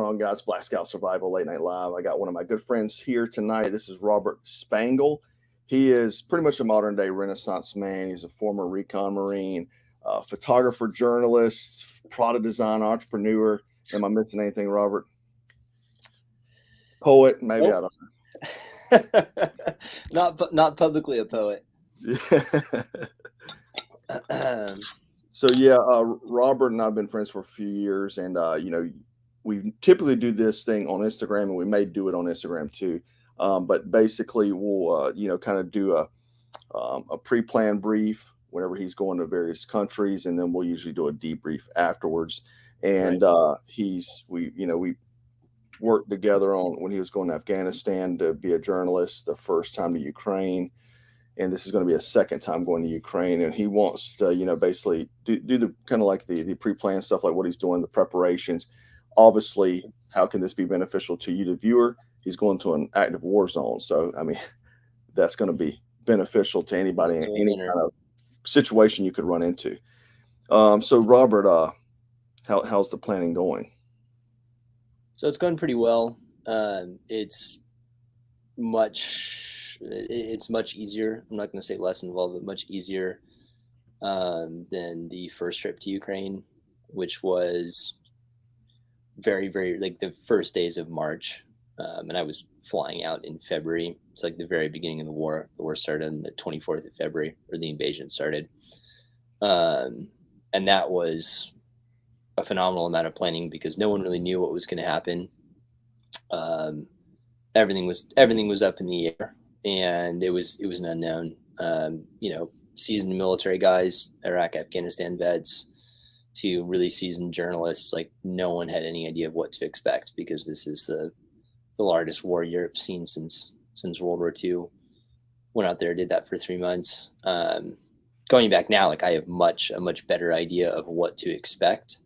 on, guys? Black Scout Survival Late Night Live. I got one of my good friends here tonight. This is Robert Spangle. He is pretty much a modern day Renaissance man. He's a former recon Marine, photographer, journalist, product design entrepreneur. Am I missing anything, Robert? Poet, maybe. Nope. I don't know. Not publicly a poet. So yeah, Robert and I've been friends for a few years, and we typically do this thing on Instagram, and we may do it on Instagram too. But basically, we'll kind of do a pre-planned brief whenever he's going to various countries, and then we'll usually do a debrief afterwards. And we worked together on when he was going to Afghanistan to be a journalist, the first time to Ukraine. And this is going to be a second time going to Ukraine. And he wants to, basically do the kind of like the pre-planned stuff, like what he's doing, the preparations. Obviously, how can this be beneficial to you, the viewer? He's going to an active war zone. So, I mean, that's going to be beneficial to anybody in any kind of situation you could run into. So, Robert, how's the planning going? So it's going pretty well. It's much easier. I'm not going to say less involved, but much easier than the first trip to Ukraine, which was very, very like the first days of March. And I was flying out in February. It's like the very beginning of the war. The war started on the 24th of February, or the invasion started. And that was a phenomenal amount of planning because no one really knew what was going to happen. Everything was up in the air, and it was an unknown. Seasoned military guys, Iraq, Afghanistan vets, to really seasoned journalists, like no one had any idea of what to expect because this is the largest war Europe's seen since World War II. Went out there, did that for 3 months. Going back now, like I have a much better idea of what to expect.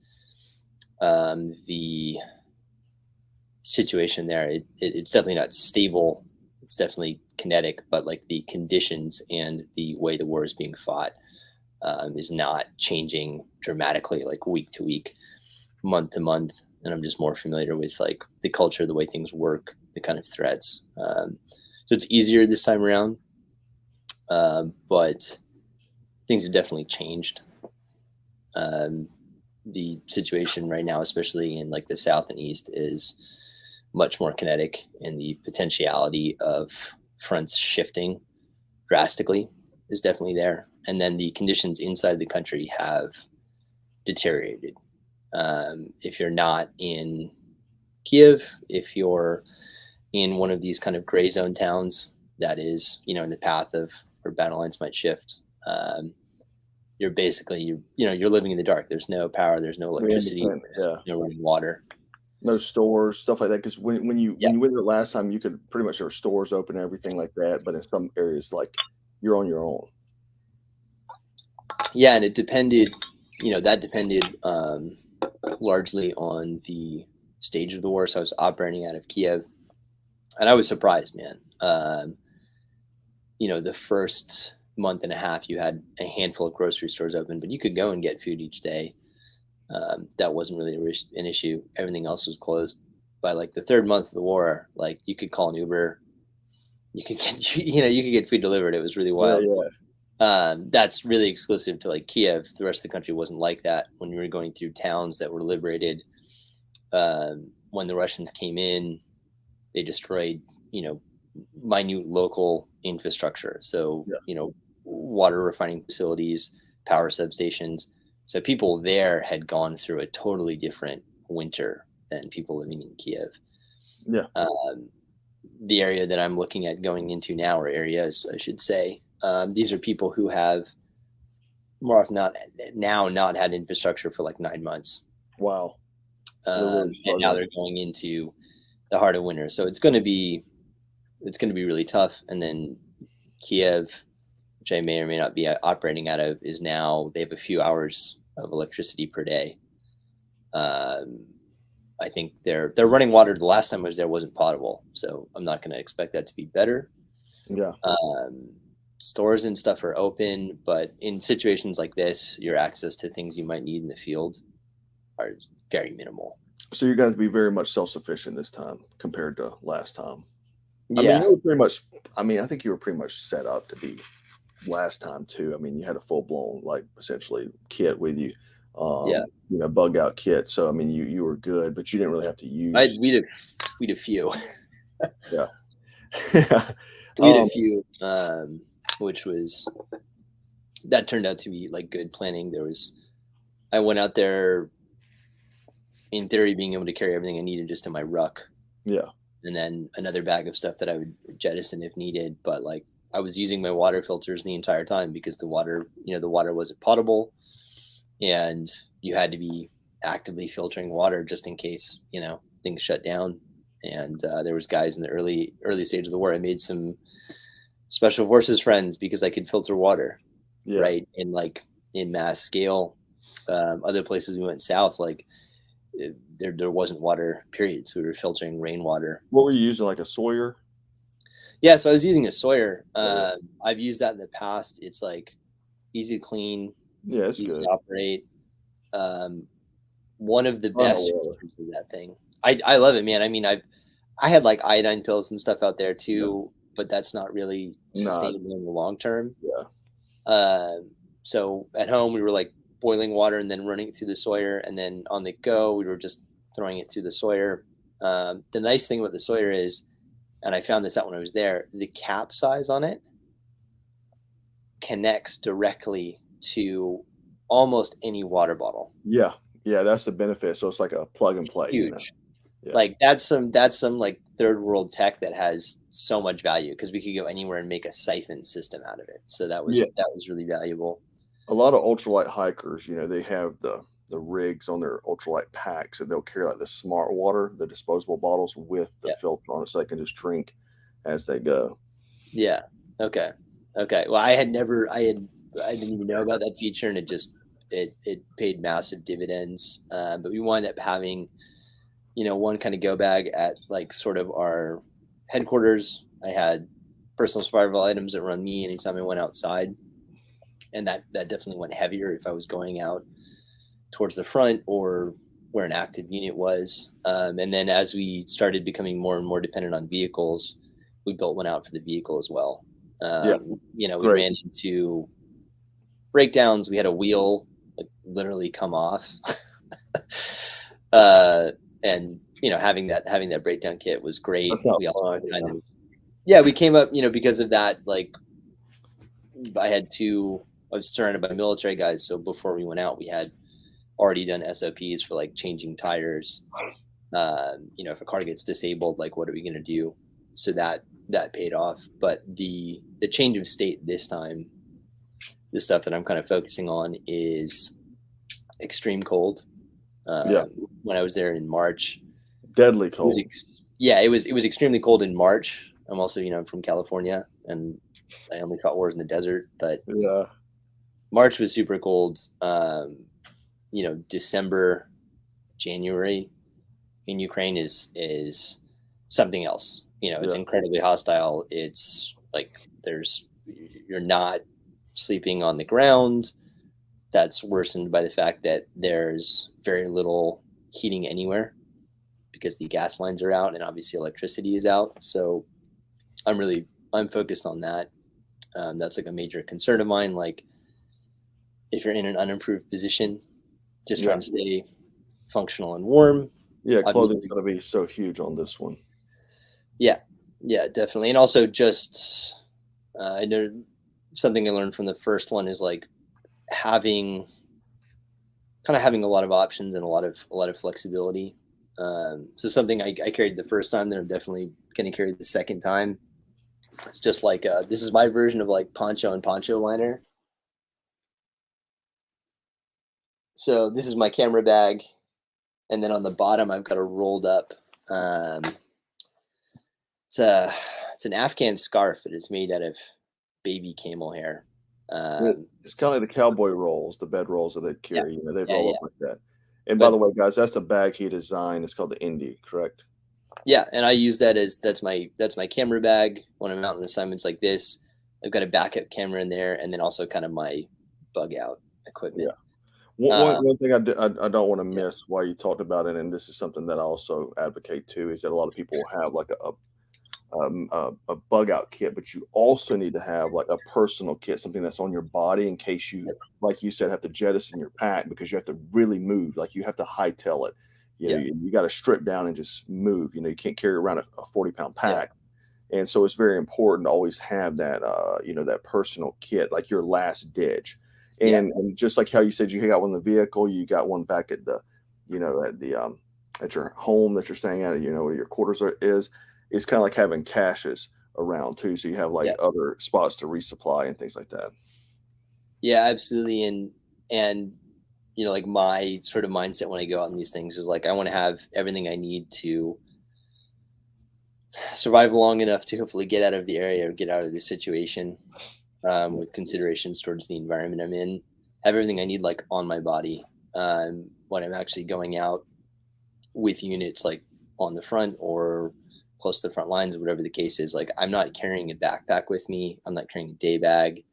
The situation there, it's definitely not stable. It's definitely kinetic, but like the conditions and the way the war is being fought is not changing dramatically, like week to week, month to month. And I'm just more familiar with like the culture, the way things work, the kind of threats. So it's easier this time around, but things have definitely changed. The situation right now, especially in like the South and East, is much more kinetic, and the potentiality of fronts shifting drastically is definitely there. And then the conditions inside the country have deteriorated. If you're not in Kiev, if you're in one of these kind of gray zone towns that is, in the path of where battle lines might shift, you're basically, you're living in the dark. There's no power, there's no electricity, there's no running water. No stores, stuff like that. Because when you went there last time, you could pretty much, there were stores open and everything like that. But in some areas, like you're on your own. Yeah, and it depended. That depended largely on the stage of the war. So I was operating out of Kiev, and I was surprised, man. The first month and a half, you had a handful of grocery stores open, but you could go and get food each day. That wasn't really an issue. Everything else was closed. By like the third month of the war, like you could call an Uber, you could get food delivered. It was really wild. Yeah. That's really exclusive to like Kiev. The rest of the country wasn't like that. When we were going through towns that were liberated, when the Russians came in, they destroyed, minute local infrastructure. So, water refining facilities, power substations. So people there had gone through a totally different winter than people living in Kiev. Yeah. The area that I'm looking at going into now, or areas, I should say, these are people who have more often not had infrastructure for like 9 months. Wow. And now they're going into the heart of winter. So it's going to be really tough. And then Kiev, which I may or may not be operating out of, is now, they have a few hours of electricity per day. I think their running water the last time I was there wasn't potable, so I'm not going to expect that to be better. Yeah. Stores and stuff are open, but in situations like this, your access to things you might need in the field are very minimal. So you're going to be very much self-sufficient this time compared to last time. I mean, Yeah. you were pretty much. I mean, I think you were pretty much set up to be last time too. I mean, you had a full-blown, like, essentially kit with you, Yeah. bug out kit. So I mean, you were good, but you didn't really have to use. We had a few. Yeah. We had a few, which was that turned out to be like good planning. I went out there in theory being able to carry everything I needed just in my ruck. Yeah. And then another bag of stuff that I would jettison if needed. But like I was using my water filters the entire time because the water wasn't potable, and you had to be actively filtering water just in case, things shut down. And there was guys in the early stage of the war. I made some special forces friends because I could filter water, Yeah. right? And like in mass scale, other places we went south, like there wasn't water, period. So we were filtering rainwater. What were you using, like a Sawyer? Yeah, so I was using a Sawyer. Yeah. I've used that in the past. It's like easy to clean, Yeah, it's easy good. to operate. One of the best features of that thing. I love it, man. I mean, I had like iodine pills and stuff out there too, but that's not really sustainable in the long term. Yeah. So at home we were like boiling water and then running it through the Sawyer, and then on the go we were just throwing it through the Sawyer. The nice thing about the Sawyer is, and I found this out when I was there, the cap size on it connects directly to almost any water bottle. Yeah. Yeah, that's the benefit. So it's like a plug and play. Huge. Yeah. Like that's some like third world tech that has so much value, because we could go anywhere and make a siphon system out of it. So that was really valuable. A lot of ultralight hikers, they have the rigs on their ultralight packs, and they'll carry like the smart water, the disposable bottles with the filter on it, so they can just drink as they go. Yeah. Okay. Well, I didn't even know about that feature, and it paid massive dividends. But we wound up having, one kind of go bag at like sort of our headquarters. I had personal survival items that were on me anytime I went outside, and that definitely went heavier if I was going out towards the front or where an active unit was. And then as we started becoming more and more dependent on vehicles, we built one out for the vehicle as well. We ran into breakdowns. We had a wheel like literally come off. And having that breakdown kit was great. We also we came up, because of that, like I was surrounded by military guys. So before we went out, we had already done SOPs for like changing tires. If a car gets disabled, like what are we going to do? So that paid off. But the change of state this time, the stuff that I'm kind of focusing on is extreme cold. When I was there in March, deadly cold. It was extremely cold in March. I'm also, from California, and I only fought wars in the desert, but March was super cold. December, January in Ukraine is something else. It's incredibly hostile. It's like you're not sleeping on the ground. That's worsened by the fact that there's very little heating anywhere because the gas lines are out and obviously electricity is out. So I'm focused on that. That's like a major concern of mine. Like if you're in an unimproved position, just trying to stay functional and warm. Yeah, clothing's going to be so huge on this one. Yeah, definitely. And also just, I know something I learned from the first one is like having a lot of options and a lot of flexibility. So something I carried the first time that I'm definitely going to carry the second time. It's just like, this is my version of like poncho and poncho liner. So this is my camera bag. And then on the bottom, I've got a rolled up, it's an Afghan scarf, but it's made out of baby camel hair. It's kind of like the cowboy rolls, the bed rolls that they carry. They roll up like that. And by the way, guys, that's the bag he designed. It's called the Indy, correct? Yeah, and I use that that's my camera bag when I'm out on assignments like this. I've got a backup camera in there, and then also kind of my bug out equipment. Yeah. One thing I don't want to Yeah, miss while you talked about it, and this is something that I also advocate too, is that a lot of people will have like a bug out kit, but you also need to have like a personal kit, something that's on your body in case you, yeah, like you said, have to jettison your pack because you have to really move. Like you have to hightail it. You know, yeah, you got to strip down and just move. You know, you can't carry around a 40-pound yeah, pack. And so it's very important to always have that, that personal kit, like your last ditch. yeah, And just like how you said, you got one in the vehicle, you got one back at the, at the, at your home that you're staying at, where your quarters is. It's kind of like having caches around too. So you have like yeah, other spots to resupply and things like that. yeah, absolutely. And like my sort of mindset when I go out on these things is like I want to have everything I need to survive long enough to hopefully get out of the area or get out of the situation, Yeah. with considerations towards the environment I'm in. Have everything I need like on my body, when I'm actually going out with units like on the front or close to the front lines, or whatever the case is. Like I'm not carrying a backpack with me. I'm not carrying a day bag.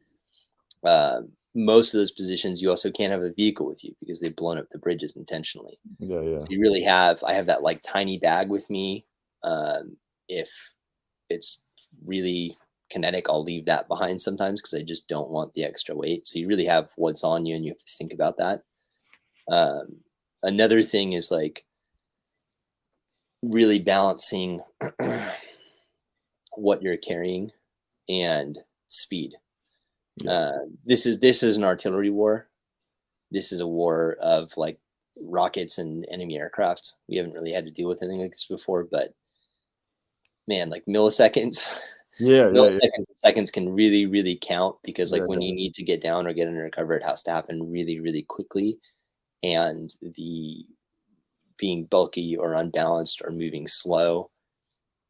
Most of those positions, you also can't have a vehicle with you because they've blown up the bridges intentionally. Yeah. So Yeah. you really I have that like tiny bag with me. If it's really kinetic, I'll leave that behind sometimes because I just don't want the extra weight. So you really have what's on you and you have to think about that. Um, Another thing is like really balancing what you're carrying and speed. Yeah. This is an artillery war. This is a war of like rockets and enemy aircraft. We haven't really had to deal with anything like this before, but man, like milliseconds, Yeah. Yeah. Yeah. milliseconds and seconds can really, really count because Yeah. like when Yeah. you need to get down or get under cover, it has to happen really, really quickly. And the being bulky or unbalanced or moving slow,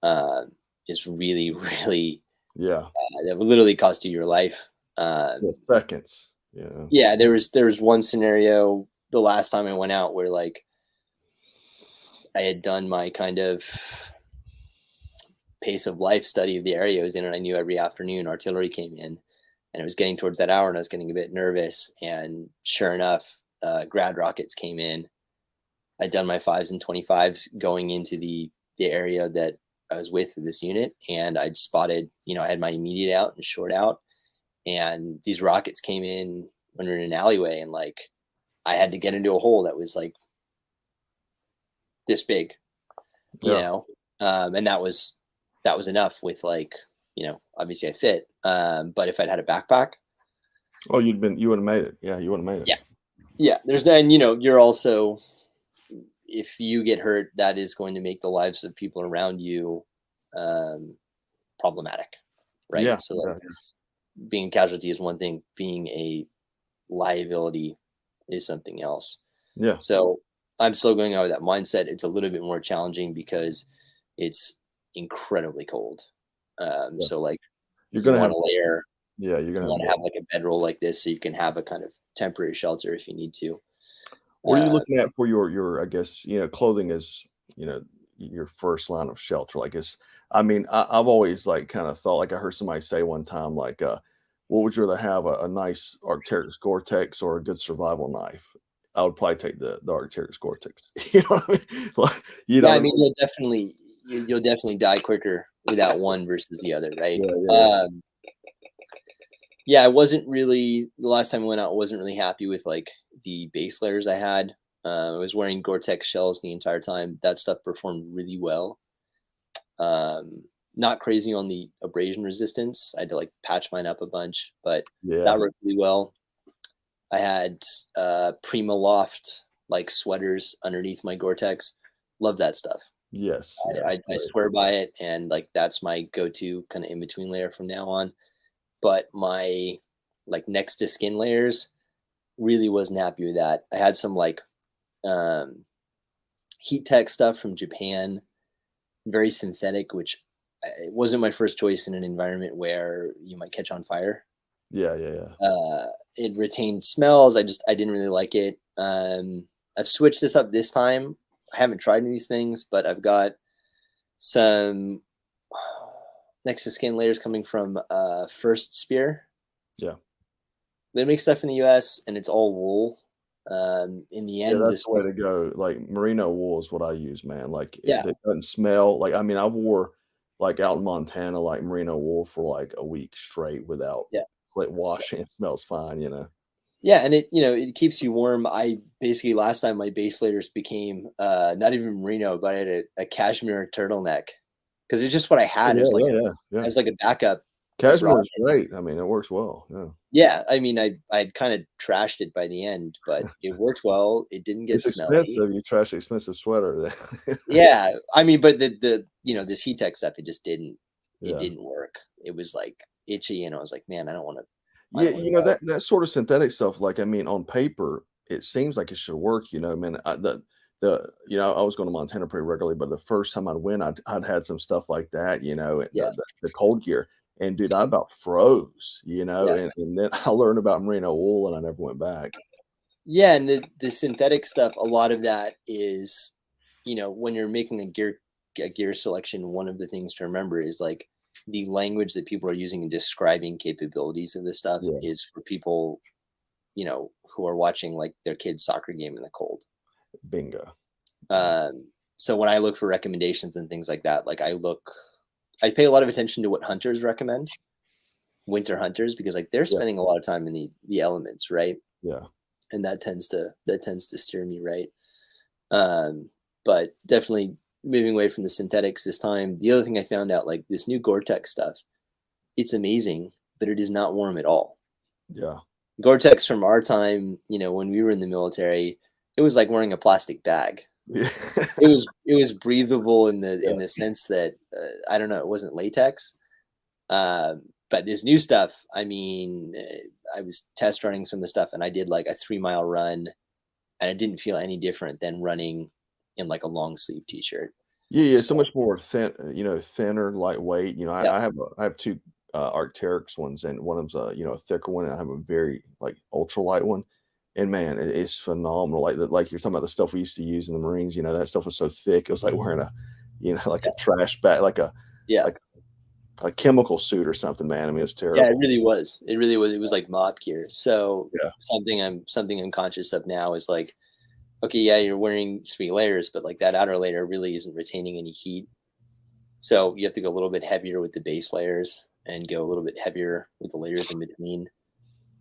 uh, is really, really, Yeah. that would literally cost you your life. Um, Yeah. Seconds. Yeah. yeah, there was one scenario the last time I went out where like I had done my kind of pace of life study of the area I was in, and I knew every afternoon artillery came in, and it was getting towards that hour, and I was getting a bit nervous. And sure enough, grad rockets came in. I'd done my fives and 25s going into the area that I was with this unit, and I'd spotted, I had my immediate out and short out, and these rockets came in when we were in an alleyway, and like I had to get into a hole that was like this big, you Yeah. know, and that was enough with like, obviously I fit. But if I'd had a backpack, Oh, you would have made it. Yeah. You would have made it. yeah, yeah, there's then, you're also, if you get hurt, that is going to make the lives of people around you, um, problematic, right? Yeah. So like Yeah. being a casualty is one thing, being a liability is something else. Yeah. So I'm still going out with that mindset. It's a little bit more challenging because it's incredibly cold. Yeah. So like You're you gonna want have to layer, Yeah, you're you gonna want to have. have like a bedroll like this so you can have a kind of temporary shelter if you need to. What are you Uh, looking at for your I guess, clothing is, your first line of shelter? Like, I mean, I've always like kind of thought, like I heard somebody say one time, like, what would you rather have, a nice Arc'teryx Gore-Tex or a good survival knife? I would probably take the Arc'teryx Gore-Tex. You know what I mean? Like, you know yeah, I what I mean mean? you'll definitely die quicker without one versus the other, right? Yeah, yeah, Yeah, I wasn't really the last time I went out. I wasn't really happy with like the base layers I had. I was wearing Gore-Tex shells the entire time. That stuff performed really well. Um, Not crazy on the abrasion resistance. I had to like patch mine up a bunch, but yeah. that worked really well. I had Prima Loft like sweaters underneath my Gore-Tex. Love that stuff. Yes, yeah, I, it's I, I great. swear by it, and like that's my go-to kind of in between layer from now on. But my like next to skin layers really wasn't happy with that. I had some like um, heat tech stuff from Japan, very synthetic, which it wasn't my first choice in an environment where you might catch on fire. Yeah, yeah, yeah. Uh, it retained smells. I didn't really like it. I've switched this up this time. I haven't tried any of these things, but I've got some next to skin layers coming from First Spear. Yeah. They make stuff in the U.S. and it's all wool. In the Yeah, end, that's this, the way to go. Like merino wool is what I use, man. Like yeah, it doesn't smell. Like I mean, I wore like out in Montana like merino wool for like a week straight without yeah, like washing. It smells fine, you know. yeah, and it, it keeps you warm. I basically last time my base layers became not even merino, but I had a cashmere turtleneck because it's just what I Oh, had. It was like yeah, yeah, yeah, yeah. as like a backup. I brought Cashmere is great. I mean, it works well. Yeah, Yeah, I mean, I'd kind of trashed it by the end, but it worked well. It didn't get it's smelly. expensive. You trash an expensive sweater. Yeah, I mean, but the this heat tech stuff, it Yeah. didn't work. It was like itchy, and I was like, man, I Yeah, don't want to you know, go. that sort of synthetic stuff, like, I mean, on paper, it seems like it should work, you know, man, I was going to Montana pretty regularly, but the first time I'd win, I'd had some stuff like that, you know, and Yeah, the cold gear, and dude, I about froze, you know, yeah, and then I learned about merino wool and I never went back. yeah. And the synthetic stuff, a lot of that is, when you're making a gear selection, one of the things to remember is like the language that people are using in describing capabilities of this stuff Yeah, is for people, who are watching like their kid's soccer game in the cold. bingo. Um, so when I look for recommendations and things like that, like I pay a lot of attention to what hunters recommend, winter hunters, because like they're Yeah, spending a lot of time in the elements, right? yeah. And that tends to steer me right. Um, but definitely moving away from the synthetics this time. The other thing I found out, like this new Gore-Tex stuff, it's amazing, but it is not warm at all. Yeah. Gore-Tex from our time, when we were in the military, it was like wearing a plastic bag. Yeah. It was breathable in the Yeah. in the sense that I don't know, it wasn't latex. But this new stuff, I mean, I was test running some of the stuff, and I did like a 3 mile run, and it didn't feel any different than running in like a long sleeve t-shirt. Yeah, yeah, so So much more thinner, lightweight. You know, yeah, I have 2, Arc'teryx ones, and one of them's a thicker one, and I have a very, like, ultralight one, and man, it's phenomenal. Like you're talking about the stuff we used to use in the Marines, you know, that stuff was so thick, it was like wearing like yeah, a trash bag, yeah, like a chemical suit or something, man. I mean, it's yeah. It terrible. really was. It really was. It was like mob gear. So Yeah, something I'm conscious of now is like, okay, yeah, you're wearing 3 layers, but like that outer layer really isn't retaining any heat. So you have to go a little bit heavier with the base layers and go a little bit heavier with the layers in between.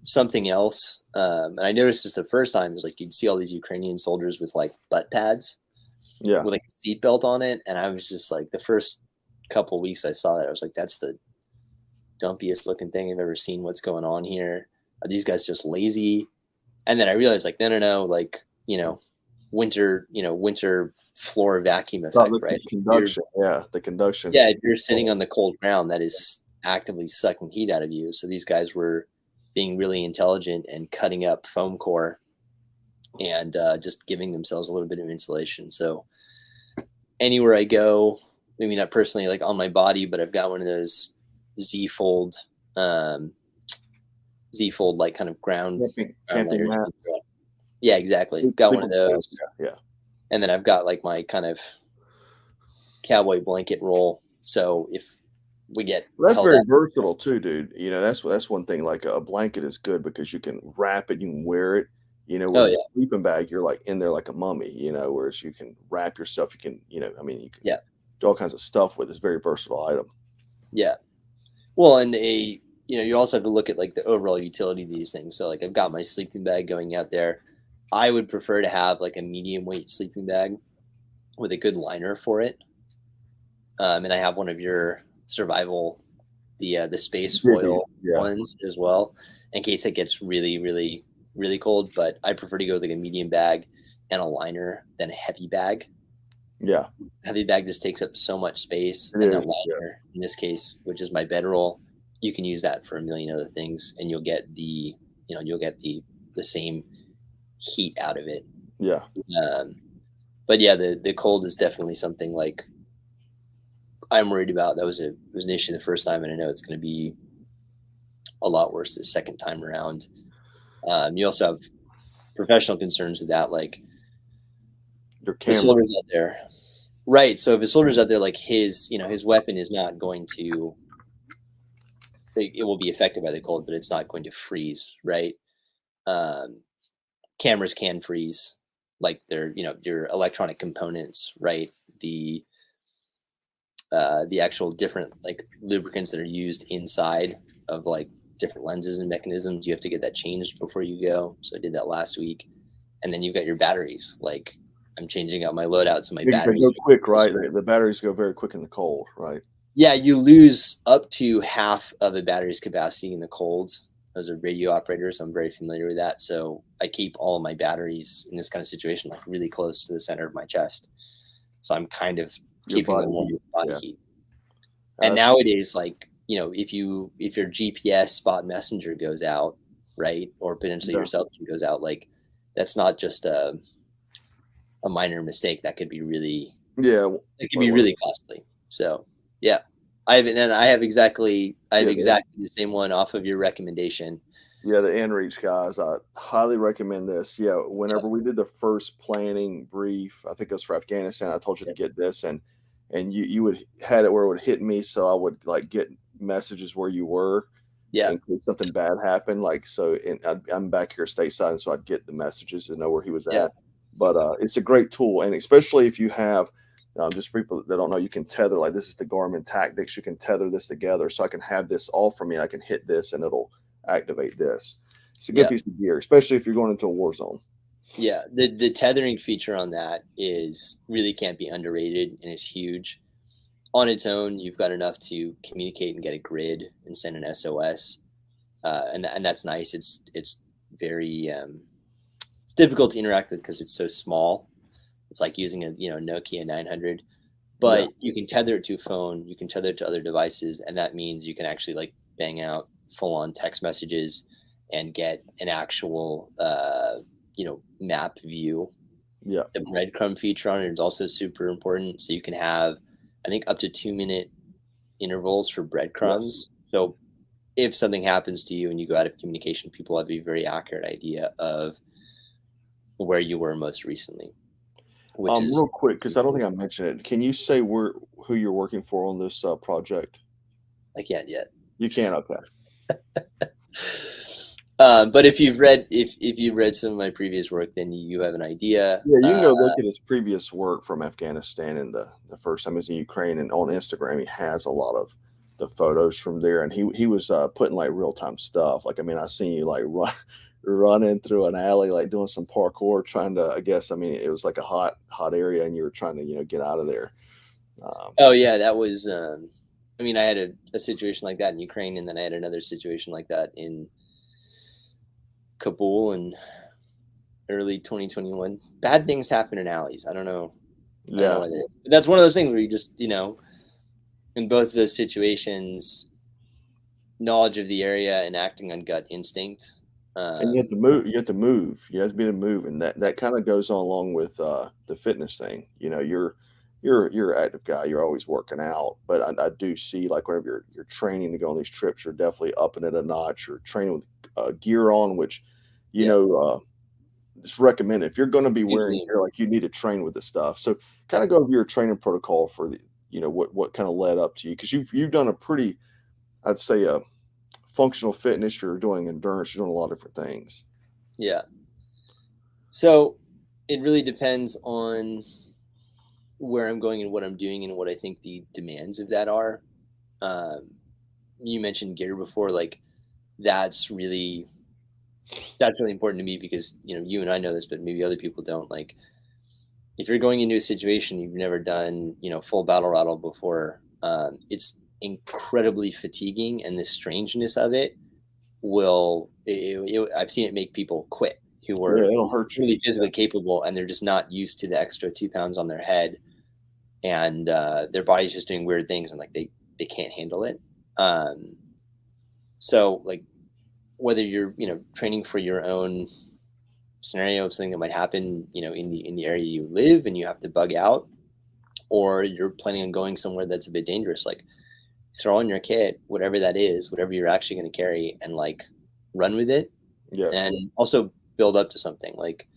Something else, and I noticed this the first time, is like you'd see all these Ukrainian soldiers with like butt pads yeah. with like a seatbelt on it, and I was just like, the first couple weeks I saw that, I was like, that's the dumpiest looking thing I've ever seen. What's going on here? Are these guys just lazy? And then I realized, like, no, no, no, like, winter floor vacuum Oh, effect, the right? conduction, yeah, the conduction. Yeah, if you're sitting on the cold ground, that is actively sucking heat out of you. So these guys were being really intelligent and cutting up foam core and just giving themselves a little bit of insulation. So anywhere I go, maybe not personally like on my body, but I've got one of those Z fold, um, Z fold like kind of ground Camping layers. mat, Yeah, exactly. Got one sleeping of mat, those, yeah, yeah. and then I've got like my kind of cowboy blanket roll. So if we get Well, that's held very up, versatile too, dude. You know, that's one thing. Like a blanket is good because you can wrap it, you can wear it. You know, oh whereas yeah, a sleeping bag, you're like in there like a mummy. You know, whereas you can wrap yourself. You can, I mean, you can yeah, do all kinds of stuff with. It's a very versatile item. yeah. Well, and you also have to look at like the overall utility of these things. So like I've got my sleeping bag going out there. I would prefer to have like a medium weight sleeping bag with a good liner for it. And I have one of your survival, the space Goodies, foil yeah, ones as well, in case it gets really, really, really cold. But I prefer to go with like a medium bag and a liner than a heavy bag. yeah, Heavy bag just takes up so much space, it and that is. Yeah, liner, in this case, which is my bedroll, you can use that for a million other things, and you'll get the same heat out of it. yeah. Um, but yeah, the cold is definitely something like I'm worried about. It was an issue the first time, and I know it's going to be a lot worse the second time around. You also have professional concerns with that, like Your the camera, soldiers out there, right? So if a soldier's out there, like his weapon is not going to, it will be affected by the cold, but it's not going to freeze, right? Um, cameras can freeze, like they're, your electronic components, right? The actual different like lubricants that are used inside of like different lenses and mechanisms, you have to get that changed before you go. So I did that last week. And then you've got your batteries. Like I'm changing out my loadouts and my They batteries. go quick, right? The batteries go very quick in the cold, right? Yeah, you lose up to half of a battery's capacity in the cold. Those are radio operators. I'm very familiar with that. So I keep all of my batteries in this kind of situation like really close to the center of my chest. So I'm kind of keeping them warm with body heat. And nowadays, like, if your GPS spot messenger goes out, right, or potentially your cell phone goes out, like that's not just a minor mistake. That could be really really costly. So yeah, I have exactly the same one off of your recommendation. Yeah, the inReach guys, I highly recommend this. Yeah, whenever we did the first planning brief, I think it was for Afghanistan, I told you to get this, and you would had it where it would hit me, so I would like get messages where you were, in case something bad happened. Like so, I'm back here stateside, and so I'd get the messages and know where he was at. But it's a great tool, and especially if you have just people that don't know, you can tether. Like this is the Garmin Tactics. You can tether this together, so I can have this all for me. I can hit this, and it'll activate this. It's a good piece of gear, especially if you're going into a war zone. Yeah, the tethering feature on that is really can't be underrated and is huge. On its own, you've got enough to communicate and get a grid and send an SOS, and that's nice. It's very it's difficult to interact with because it's so small. It's like using a Nokia 900, but you can tether it to a phone. You can tether it to other devices, and that means you can actually like bang out full-on text messages and get an actual map view. Yeah, the breadcrumb feature on it is also super important, so you can have I think up to 2-minute intervals for breadcrumbs. So if something happens to you and you go out of communication, people have a very accurate idea of where you were most recently. Which is real quick, because I don't think I mentioned it. Can you say who you're working for on this project? I can't yet. You can, okay. But if you've read some of my previous work, then you have an idea. Yeah, you can go look at his previous work from Afghanistan and the first time he was in Ukraine, and on Instagram he has a lot of the photos from there, and he was putting like real time stuff. Like I mean, I seen you like running through an alley, like doing some parkour, trying to. I guess I mean it was like a hot area, and you were trying to get out of there. Oh yeah, that was. I mean, I had a situation like that in Ukraine, and then I had another situation like that in Kabul in early 2021. Bad things happen in alleys. I don't know. I don't know what it is. But that's one of those things where you just, in both of those situations, knowledge of the area and acting on gut instinct. And you have to move. You have to move. You have to be able to move, and that kind of goes on along with the fitness thing. You're an active guy. You're always working out, but I do see like whenever you're training to go on these trips, you're definitely upping it a notch. You're training with gear on, which it's recommended if you're going to be wearing gear. Like you need to train with this stuff. So kind of go over your training protocol for the what kind of led up to you, because you've done a pretty, I'd say, a functional fitness. You're doing endurance. You're doing a lot of different things. Yeah. So it really depends on where I'm going and what I'm doing and what I think the demands of that are. You mentioned gear before, like that's really important to me because, you and I know this, but maybe other people don't. Like if you're going into a situation you've never done, full battle rattle before, it's incredibly fatiguing, and the strangeness of it I've seen it make people quit who were it'll hurt you. Really physically capable, and they're just not used to the extra 2 pounds on their head, and their body's just doing weird things, and like they can't handle it. So like whether you're training for your own scenario of something that might happen in the area you live and you have to bug out, or you're planning on going somewhere that's a bit dangerous, like throw on your kit, whatever that is, whatever you're actually going to carry, and like run with it. And also build up to something. Like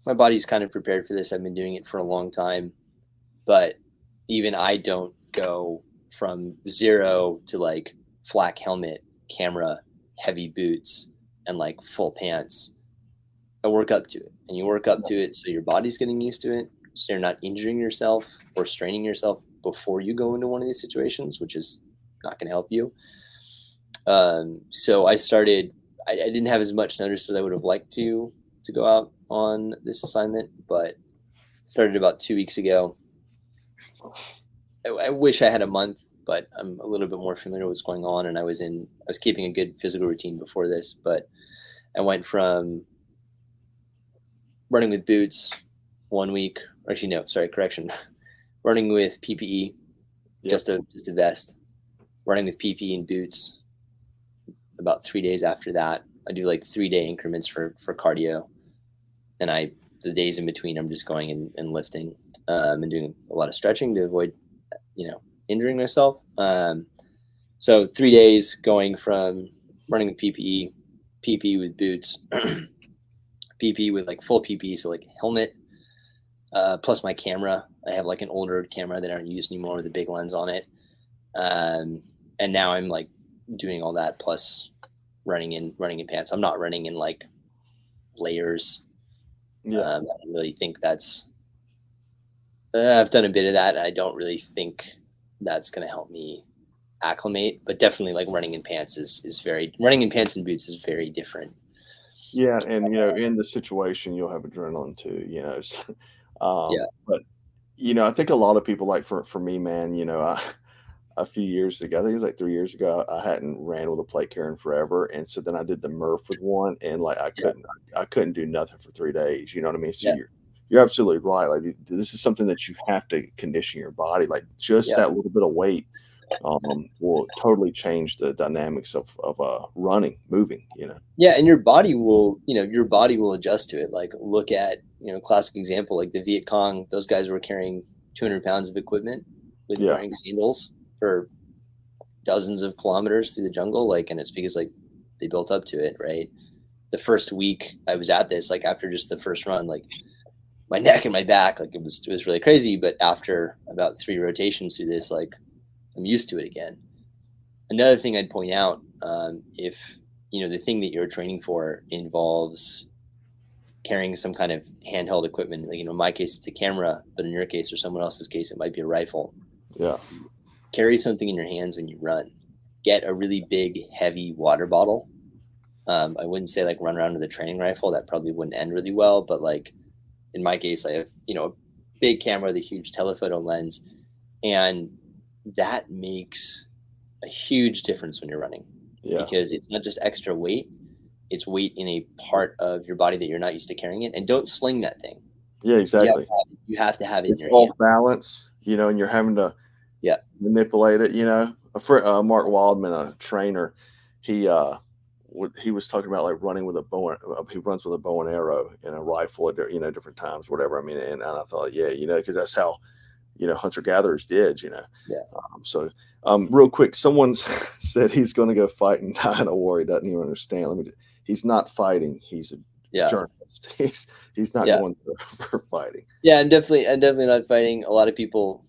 my body's kind of prepared for this. I've been doing it for a long time, but even I don't go from 0 to like flak helmet, camera, heavy boots, and like full pants I work up to it, and you work up to it so your body's getting used to it, so you're not injuring yourself or straining yourself before you go into one of these situations, which is not going to help you. So I started. I didn't have as much notice as I would have liked to go out on this assignment, but started about 2 weeks ago. I wish I had a month, but I'm a little bit more familiar with what's going on, and I was keeping a good physical routine before this, but I went from running with boots 1 week, or actually no, sorry, correction, running with PPE, just a vest, running with PPE and boots. About 3 days after that, I do like 3-day increments for cardio, and the days in between, I'm just going and lifting and doing a lot of stretching to avoid, injuring myself. So 3 days going from running with PPE with boots, PPE with like full PPE, so like helmet, plus my camera. I have like an older camera that I don't use anymore with a big lens on it. And now I'm like doing all that plus running in pants. I'm not running in like layers. I don't really think that's. I've done a bit of that. I don't really think that's going to help me acclimate, but definitely like running in pants running in pants and boots is very different. Yeah, and in the situation, you'll have adrenaline too. So, but I think a lot of people, like for me, man, a few years ago, I think it was like 3 years ago, I hadn't ran with a plate carrying forever, and so then I did the Murph with one, and like I couldn't do nothing for 3 days. You know what I mean? So you're absolutely right. Like this is something that you have to condition your body. Like just that little bit of weight will totally change the dynamics of running, moving. Yeah, and your body will adjust to it. Like look at classic example, like the Viet Cong. Those guys were carrying 200 pounds of equipment with wearing sandals for dozens of kilometers through the jungle, like, and it's because like they built up to it, right? The first week I was at this, like after just the first run, like my neck and my back, like it was really crazy. But after about 3 rotations through this, like I'm used to it again. Another thing I'd point out, if the thing that you're training for involves carrying some kind of handheld equipment, like in my case it's a camera, but in your case or someone else's case it might be a rifle. Yeah. Carry something in your hands when you run. Get a really big, heavy water bottle. I wouldn't say like run around with a training rifle. That probably wouldn't end really well. But like in my case, I have, a big camera with a huge telephoto lens. And that makes a huge difference when you're running. Yeah. Because it's not just extra weight. It's weight in a part of your body that you're not used to carrying it. And don't sling that thing. Yeah, exactly. You have to have it it's in your off balance, and you're having to manipulate it. Mark Wildman, a trainer, he was talking about like running with a bow. He runs with a bow and arrow and a rifle at different times, whatever. I mean, and I thought, because that's how hunter gatherers did. Real quick, someone said he's going to go fight and die in a war he doesn't even understand. He's not fighting. He's a journalist. He's not going for fighting. Yeah, I'm definitely not fighting. A lot of people,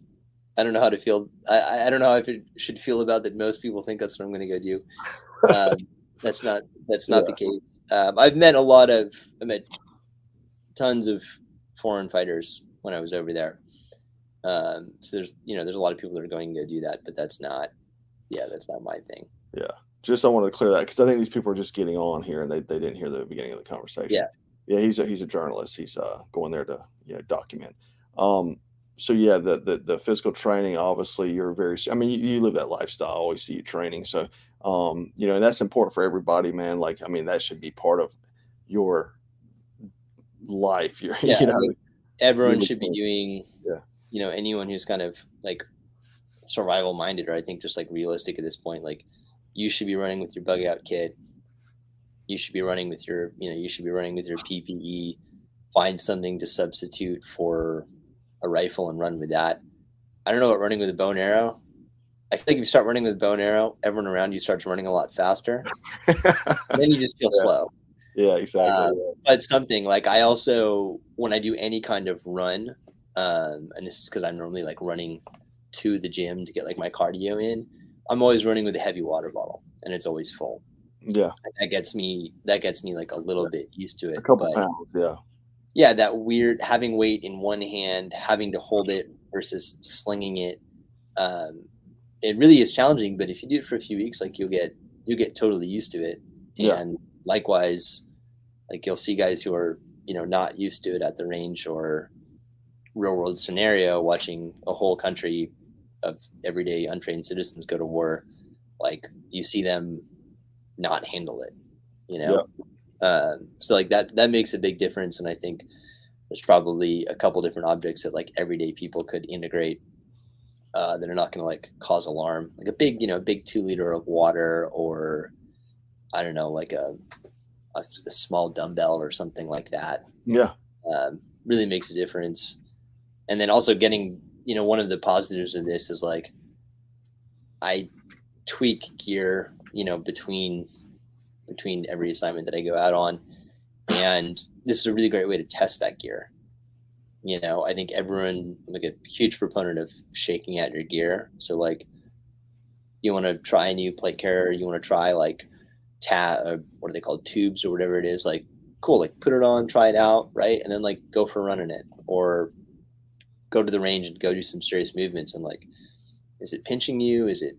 I don't know how to feel. I don't know how I should feel about that. Most people think that's what I'm going to go do. That's not the case. I've met tons of foreign fighters when I was over there. So there's a lot of people that are going to go do that, but that's not my thing. Yeah. Just I wanted to clear that because I think these people are just getting on here and they didn't hear the beginning of the conversation. Yeah. He's a journalist. He's going there to document. So yeah, the physical training, obviously you're you live that lifestyle. I always see you training. So, and that's important for everybody, man. Like, that should be part of your life. Everyone should be doing, anyone who's kind of like survival minded, or I think just like realistic at this point, like you should be running with your bug out kit. You should be running with your PPE, find something to substitute for a rifle and run with that. I don't know about running with a bow and arrow. I feel like if you start running with a bow and arrow, everyone around you starts running a lot faster. Then you just feel slow. Yeah, exactly. But something like I also, when I do any kind of run, and this is because I'm normally like running to the gym to get like my cardio in, I'm always running with a heavy water bottle and it's always full. Yeah. That gets me like a little bit used to A it. couple But pounds. Yeah. yeah, that weird having weight in one hand, having to hold it versus slinging it. Um, it really is challenging, but if you do it for a few weeks, like you'll get totally used to it. Yeah. And likewise, like you'll see guys who are, not used to it at the range or real world scenario, watching a whole country of everyday untrained citizens go to war. Like you see them not handle it, you Yeah. know? So like that makes a big difference. And I think there's probably a couple different objects that like everyday people could integrate that are not going to like cause alarm, like a big, big 2 liter of water, or I don't know, like a small dumbbell or something like that. Yeah. Really makes a difference. And then also getting, one of the positives of this is like I tweak gear, between every assignment that I go out on, and this is a really great way to test that gear. I think everyone, I'm like a huge proponent of shaking out your gear. So like you want to try a new plate carrier, you want to try like what are they called, tubes or whatever it is, like cool, like put it on, try it out, right? And then like go for a run in it, or go to the range and go do some serious movements, and like, is it pinching you? Is it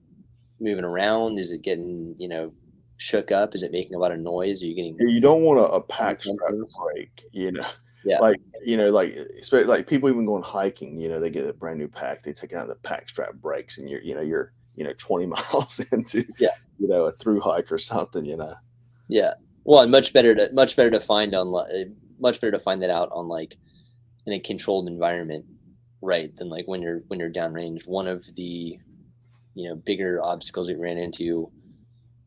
moving around? Is it getting, shook up? Is it making a lot of noise? Are you getting Yeah, you don't want a pack strap to things? break, Yeah. like, like, especially like people even going hiking, they get a brand new pack, they take it out, the pack strap breaks, and you're 20 miles into, Yeah. A through hike or something, Yeah. Well, and much better to find much better to find that out on like in a controlled environment, right? Than like when you're downrange. One of the, bigger obstacles we ran into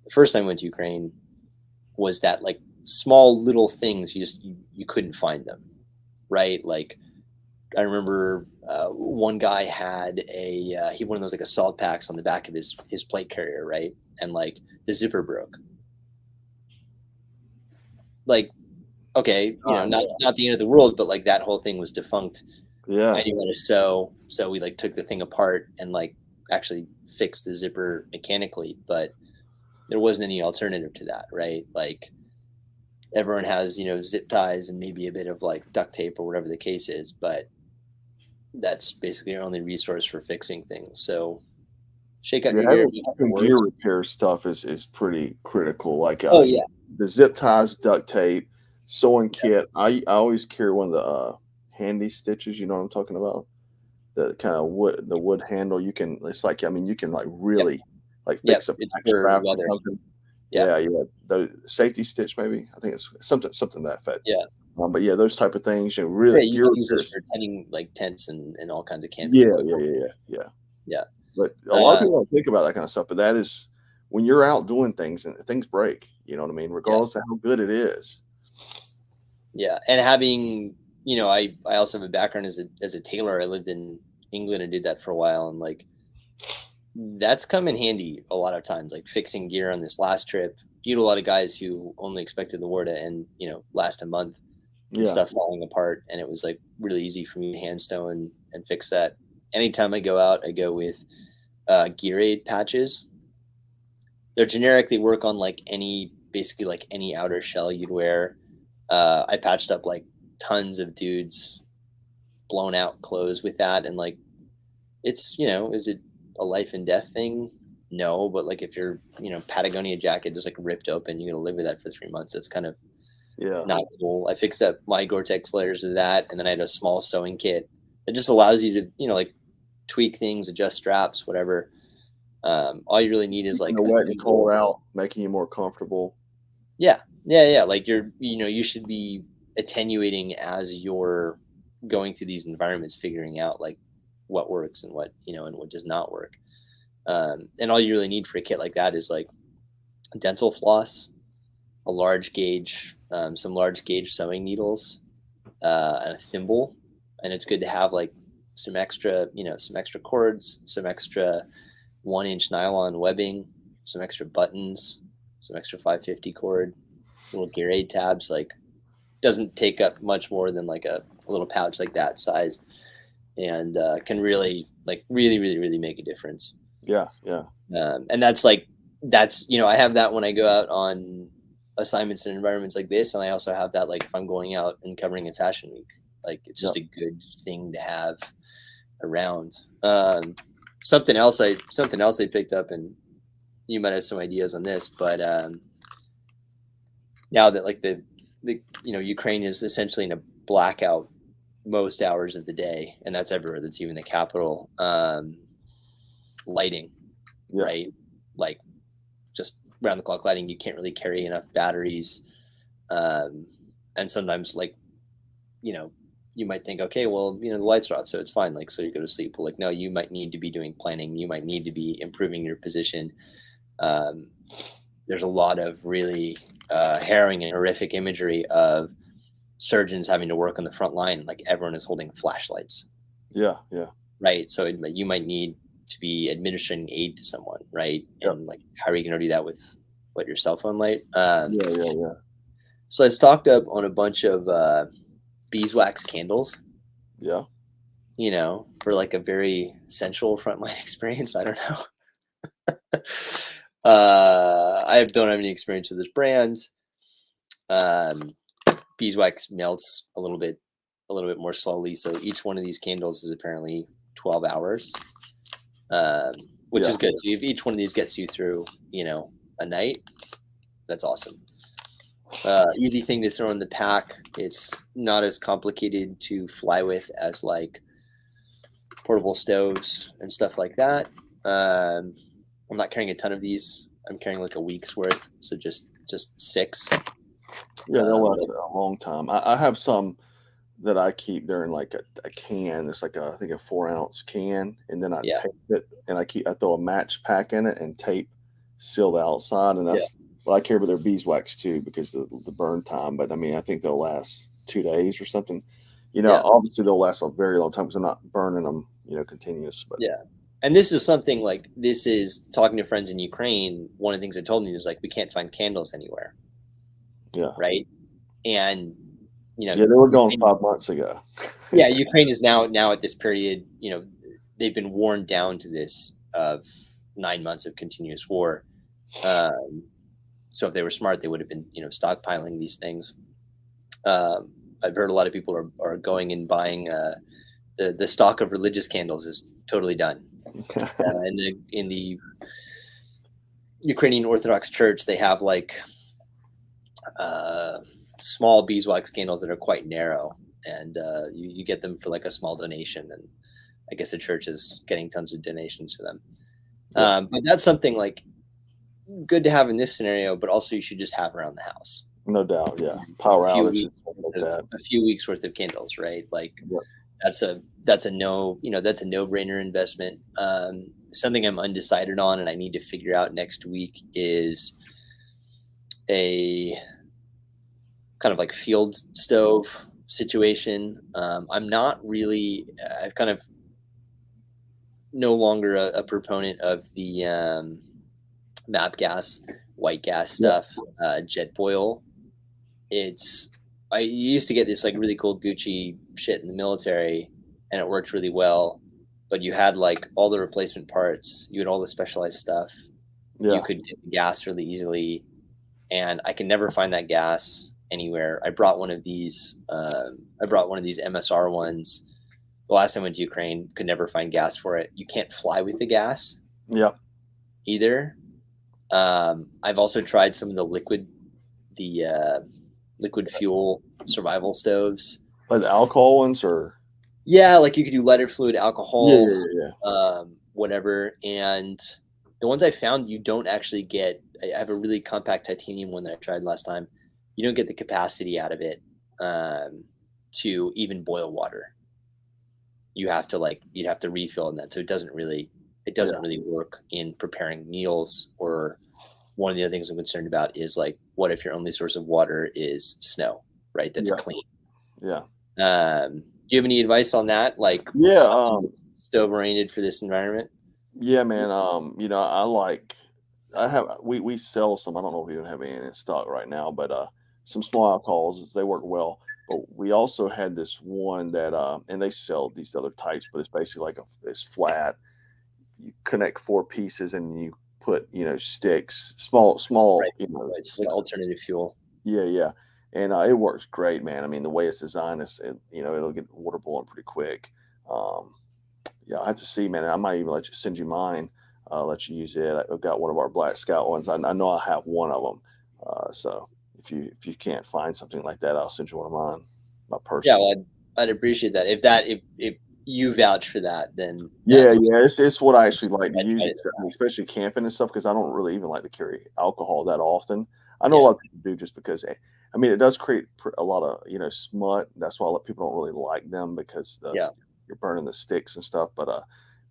the first time I went to Ukraine was that like small little things you couldn't find them, right? Like I remember one guy had he one of those like assault packs on the back of his plate carrier, right? And like the zipper broke. Like, okay, not the end of the world, but like that whole thing was defunct. Yeah. I didn't want to sew, so we like took the thing apart and like actually fixed the zipper mechanically, but there wasn't any alternative to that, right? Like everyone has, zip ties and maybe a bit of like duct tape or whatever the case is, but that's basically your only resource for fixing things. So shake out Yeah, your gear. having gear repair stuff is pretty critical. Like, Oh yeah, the zip ties, duct tape, sewing kit. I always carry one of the handy stitches. You know what I'm talking about? The kind of wood handle. It's like, you can like yep, really like yep. fix a It's pack for strap or weathering. something. Yeah, Yeah. The safety stitch, maybe. I think it's something to that effect. yeah. But yeah, those type of things. Yeah, Really you gear can use repair. this for tending like tents and all kinds of camping Yeah, equipment. yeah. Yeah. But a lot of people don't think about that kind of stuff. But that is when you're out doing things and things break. You know what I mean? Regardless of how good it is. Yeah, and having, I also have a background as a tailor. I lived in England and did that for a while, and like that's come in handy a lot of times. Like fixing gear on this last trip, you know, a lot of guys who only expected the war to end, last a month, and Yeah. stuff falling apart, and it was like really easy for me to hand stow and fix that. Anytime I go out, I go with gear aid patches. They're generically work on like basically like any outer shell you'd wear. I patched up like tons of dudes blown out clothes with that, and like it's, is it a life and death thing? No, but like if your Patagonia jacket just like ripped open, you're gonna live with that for 3 months. That's kind of not cool. I fixed up my Gore-Tex layers with that, and then I had a small sewing kit. It just allows you to like tweak things, adjust straps, whatever. All you really need is like The wet and cold out, making you more comfortable. Yeah. Like you should be attenuating as you're going through these environments, figuring out like what works and what, and what does not work. And all you really need for a kit like that is like dental floss, a large gauge, some large gauge sewing needles, and a thimble. And it's good to have like some extra cords, some extra 1-inch nylon webbing, some extra buttons, some extra 550 cord, little gear aid tabs. Like doesn't take up much more than like a little pouch like that sized, and can really like really make a difference. Yeah. And that's like that's, I have that when I go out on assignments in environments like this, and I also have that like if I'm going out and covering a fashion week, like it's just a good thing to have around. Something else I picked up, and you might have some ideas on this, but now that like the Ukraine is essentially in a blackout most hours of the day, and that's everywhere. That's even the capital. Lighting, right? Like just round the clock lighting. You can't really carry enough batteries, and sometimes like you might think, okay, well, the lights are off, so it's fine. Like, so you go to sleep. Well, like, no, you might need to be doing planning. You might need to be improving your position. There's a lot of really harrowing and horrific imagery of surgeons having to work on the front line. Like everyone is holding flashlights. Yeah. Right. So you might need to be administering aid to someone, right? And like, how are you going to do that with your cell phone light? Yeah. So I stocked up on a bunch of beeswax candles. Yeah. For like a very sensual frontline experience. I don't know. I don't have any experience with this brand. Beeswax melts a little bit more slowly. So each one of these candles is apparently 12 hours, which is good. So if each one of these gets you through, a night, that's awesome. Easy thing to throw in the pack. It's not as complicated to fly with as like portable stoves and stuff like that. I'm not carrying a ton of these. I'm carrying like a week's worth, so just 6. Yeah, they'll last a long time. I have some that I keep. They're in like a can. It's like I think a 4-ounce can, and then I tape it, and I throw a match pack in it and tape seal the outside, and that's what I carry with their beeswax too, because of the burn time. But I mean, I think they'll last 2 days or something. Obviously they'll last a very long time because I'm not burning them, continuous. But and this is something like this is talking to friends in Ukraine. One of the things they told me was like, we can't find candles anywhere. Yeah. Right. And they were gone 5 months ago. Yeah, Ukraine is now at this period. They've been worn down to this 9 months of continuous war. So if they were smart, they would have been stockpiling these things. I've heard a lot of people are going and buying the stock of religious candles is totally done. In the Ukrainian Orthodox Church, they have like small beeswax candles that are quite narrow, and you get them for like a small donation, and I guess the church is getting tons of donations for them. But that's something like good to have in this scenario, but also you should just have around the house. No doubt. Yeah. Power outages. A few weeks worth of candles, right? Like that's a no-brainer investment. Something I'm undecided on and I need to figure out next week is a kind of like field stove situation. I'm not really, I've kind of no longer a proponent of the MAP gas, white gas stuff, jet boil. I used to get this like really cool Gucci shit in the military and it worked really well, but you had like all the replacement parts, you had all the specialized stuff. You could get gas really easily, and I can never find that gas anywhere. I brought one of these MSR ones. The last time I went to Ukraine, could never find gas for it. You can't fly with the gas. Either. I've also tried some of the liquid fuel survival stoves. Like the alcohol ones, or like you could do lighter fluid, alcohol, whatever. And the ones I found, you don't actually get. I have a really compact titanium one that I tried last time. You don't get the capacity out of it to even boil water. You'd have to refill in that, so it doesn't really work in preparing meals. Or one of the other things I'm concerned about is like, what if your only source of water is snow, right? That's clean. Do you have any advice on that? Like, stove oriented for this environment? Yeah, man. We sell some. I don't know if we even have any in stock right now, but some small alcohols, they work well. But we also had this one that and they sell these other types, but it's basically like it's flat. You connect 4 pieces and you put, sticks, small, Right. Right. It's like alternative fuel. yeah. And it works great, man. I mean, the way it's designed is, it'll get water boiling pretty quick. Um, yeah, I have to see, man. I might even send you mine, let you use it. I've got one of our Black Scout ones. I know I have one of them. So if you can't find something like that, I'll send you one of mine, my Yeah, personal. well, I'd appreciate that. If you vouch for that, then Yeah, that's it's what I actually like to I'd use, write it. especially camping and stuff, because I don't really even like to carry alcohol that often. I know a Yeah. lot of people do just because, I mean, it does create a lot of, smut. That's why a lot of people don't really like them because Yeah. you're burning the sticks and stuff. But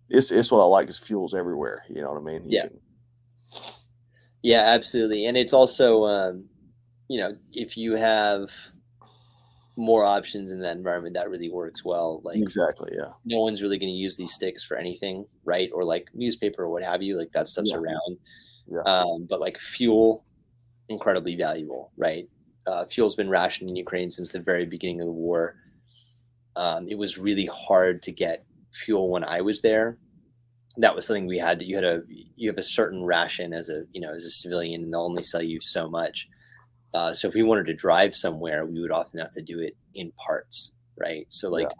it's what I like is fuels everywhere. You know what I mean? You Yeah. can, Yeah, absolutely. And it's also, if you have more options in that environment, that really works well. Like, exactly, yeah, no one's really going to use these sticks for anything, right? Or like newspaper or what have you. Like that stuff's yeah, around. yeah, But like fuel, incredibly valuable, right? Fuel's been rationed in Ukraine since the very beginning of the war. It was really hard to get fuel when I was there. That was something we had to, you have a certain ration as a civilian, and they'll only sell you so much. So if we wanted to drive somewhere, we would often have to do it in parts, right? So yeah, like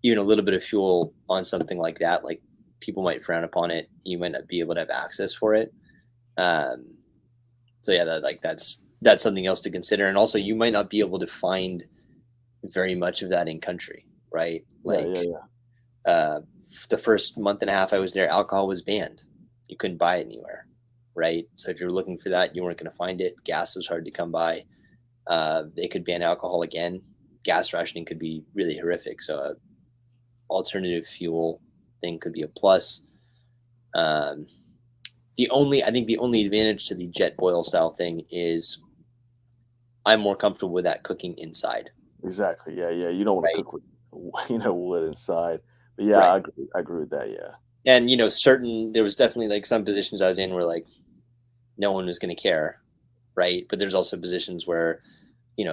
even a little bit of fuel on something like that, like people might frown upon it. You might not be able to have access for it. Um, so yeah, that's something else to consider. And also, you might not be able to find very much of that in country, right? yeah, Like yeah, yeah, uh, the first month and a half I was there, alcohol was banned. You couldn't buy it anywhere, right? So if you're looking for that, you weren't going to find it. Gas was hard to come by. They could ban alcohol again. Gas rationing could be really horrific. So alternative fuel thing could be a plus. Um, I think the only advantage to the jet boil style thing is I'm more comfortable with that cooking inside, exactly. Yeah, yeah. You don't want to right? cook with, wood inside. But yeah, Right. I agree with that. Yeah, And there was definitely like some positions I was in where like no one was going to care, right? But there's also positions where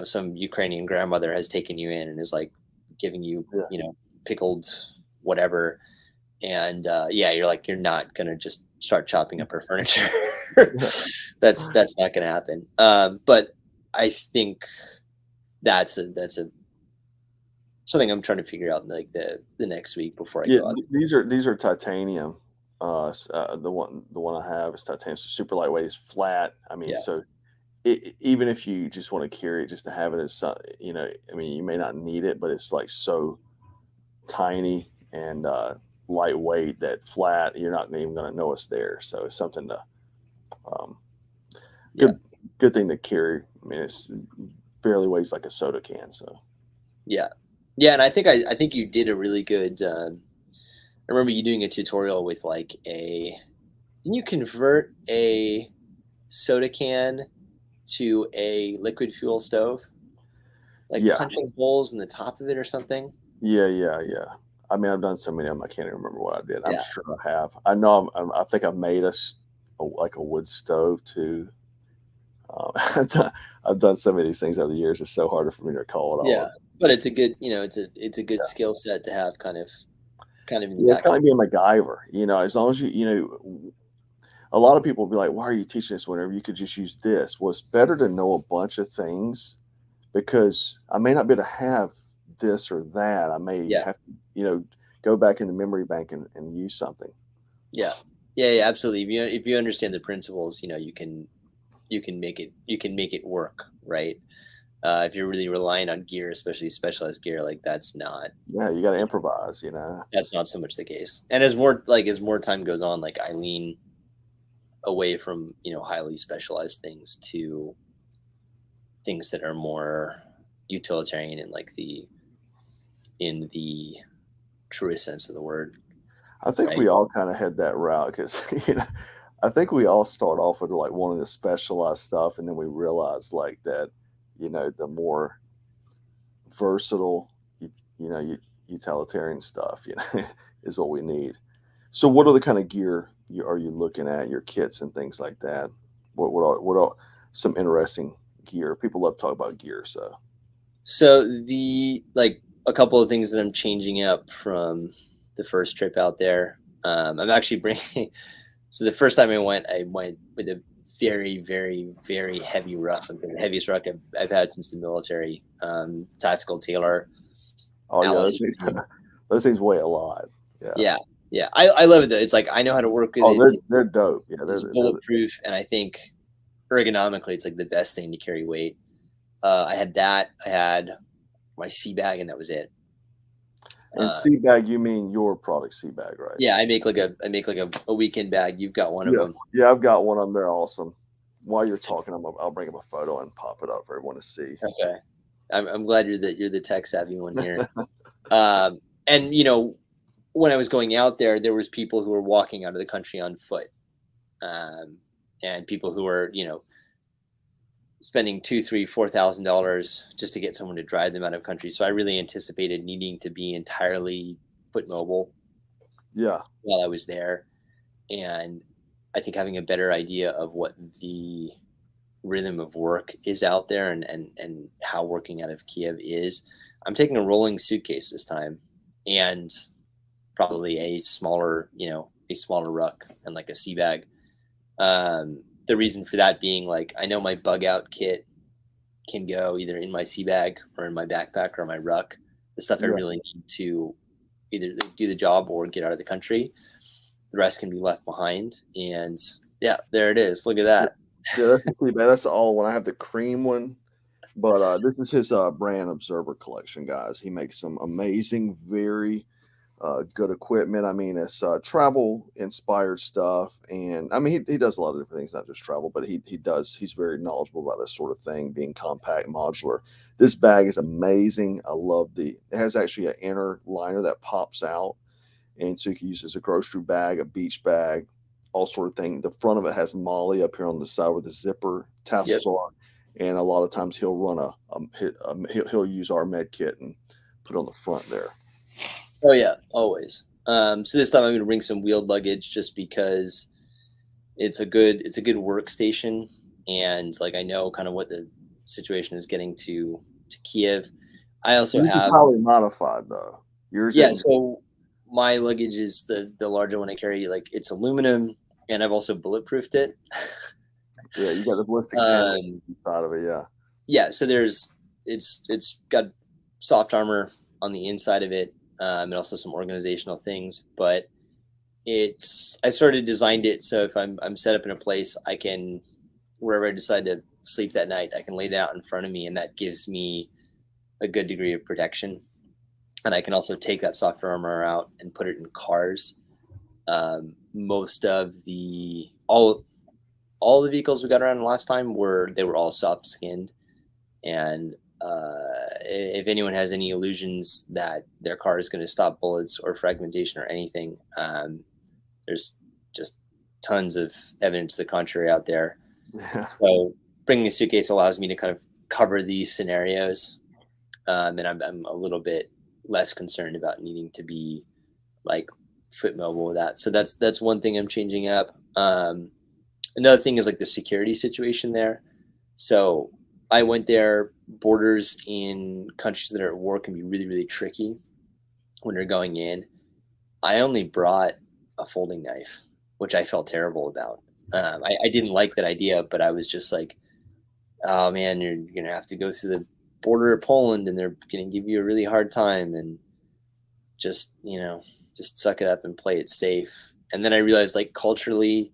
some Ukrainian grandmother has taken you in and is like giving you yeah, pickled whatever, and yeah, you're not gonna just start chopping up her furniture. yeah. That's not gonna happen. But I think that's a something I'm trying to figure out in like the next week before I Yeah, go out. these are titanium. The one I have is titanium, so super lightweight. It's flat. I mean, Yeah, so even if you just want to carry it, just to have it as I mean, you may not need it, but it's like so tiny and lightweight that flat, you're not even going to know it's there. So it's something to um, yeah, good good thing to carry. I mean, it's barely weighs like a soda can. So yeah, yeah. And I think you did a really good. I remember you doing a tutorial with like a. Didn't you convert a soda can to a liquid fuel stove? Like yeah, punching holes in the top of it or something? yeah. I mean, I've done so many of them, I can't even remember what I did. I'm Yeah. sure I have. I know. I think I've made like a wood stove too. I've done so many of these things over the years. It's so hard for me to recall it Yeah. all. But it's a good, it's a good skill set to have kind of in the Yeah, it's back. kind of like being MacGyver. As long as a lot of people will be like, "Why are you teaching this whenever you could just use this?" Well, it's better to know a bunch of things because I may not be able to have this or that. I may Yeah. have to, go back in the memory bank and use something. Yeah. Yeah, yeah, absolutely. If you understand the principles, you can make it work, right? If you're really relying on gear, especially specialized gear, like Yeah, you got to improvise. that's not so much the case. And as more time goes on, like I lean away from, highly specialized things to things that are more utilitarian in the truest sense of the word, I think right? we all kind of had that route because I think we all start off with like wanting the specialized stuff, and then we realize like that, the more versatile, utilitarian stuff, is what we need. So, what other kind of gear are you looking at? Your kits and things like that. What are some interesting gear? People love to talk about gear. So, So a couple of things that I'm changing up from the first trip out there. I'm actually bringing. So the first time I went with a very, very, very heavy ruck, like the heaviest ruck I've had since the military. Tactical Taylor, Oh yeah, Alice. those things weigh a lot. Yeah. Yeah, yeah. I love it though. It's like I know how to work with Oh, it. they're dope. Yeah, It's bulletproof, and I think ergonomically, it's like the best thing to carry weight. I had that. I had my sea bag, and that was it. and sea bag, you mean your product sea bag, right? Yeah, I make like a weekend bag. You've got one of Yeah, them. yeah, I've got one of them. They're awesome. While you're talking, I'll bring up a photo and pop it up for everyone to see. Okay, I'm glad you're the tech savvy one here. And when I was going out there was people who were walking out of the country on foot, and people who were spending $2, $3, $4,000 just to get someone to drive them out of country. So I really anticipated needing to be entirely foot mobile. Yeah. While I was there, and I think having a better idea of what the rhythm of work is out there and how working out of Kiev is, I'm taking a rolling suitcase this time, and probably a smaller ruck and like a sea bag. The reason for that being, like, I know my bug out kit can go either in my sea bag or in my backpack or my ruck. The stuff I really need to either do the job or get out of the country. The rest can be left behind. And yeah, there it is. Look at that. Yeah, that's the sea bag. That's all one. I have the cream one, but this is his brand Observer collection, guys. He makes some amazing, very good equipment. I mean, it's travel inspired stuff, and I mean, he does a lot of different things, not just travel, but he's very knowledgeable about this sort of thing, being compact, modular. This bag is amazing. I love it has actually an inner liner that pops out, and so you can use it as a grocery bag, a beach bag, all sort of thing. The front of it has Molly up here on the side where the zipper tassels are, and a lot of times he'll run he'll use our med kit and put it on the front there. Oh yeah, always. So this time I'm going to bring some wheeled luggage just because it's a good workstation, and like I know kind of what the situation is getting to Kiev. I also have probably modified though. Yours, So my luggage is the larger one I carry. Like, it's aluminum, and I've also bulletproofed it. Yeah, you got the ballistic inside of it. Yeah. Yeah. So it's got soft armor on the inside of it. And also some organizational things, but I sort of designed it so if I'm set up in a place, I can, wherever I decide to sleep that night, I can lay that out in front of me, and that gives me a good degree of protection. And I can also take that soft armor out and put it in cars. Most of all the vehicles we got around last time were all soft skinned, and if anyone has any illusions that their car is going to stop bullets or fragmentation or anything, there's just tons of evidence to the contrary out there. Yeah. So bringing a suitcase allows me to kind of cover these scenarios, and I'm a little bit less concerned about needing to be like foot mobile with that. So that's one thing I'm changing up. Another thing is like the security situation there. So I went there. Borders in countries that are at war can be really, really tricky when you're going in. I only brought a folding knife, which I felt terrible about. I didn't like that idea, but I was just like, oh man, you're going to have to go through the border of Poland, and they're going to give you a really hard time, and just suck it up and play it safe. And then I realized, like, culturally,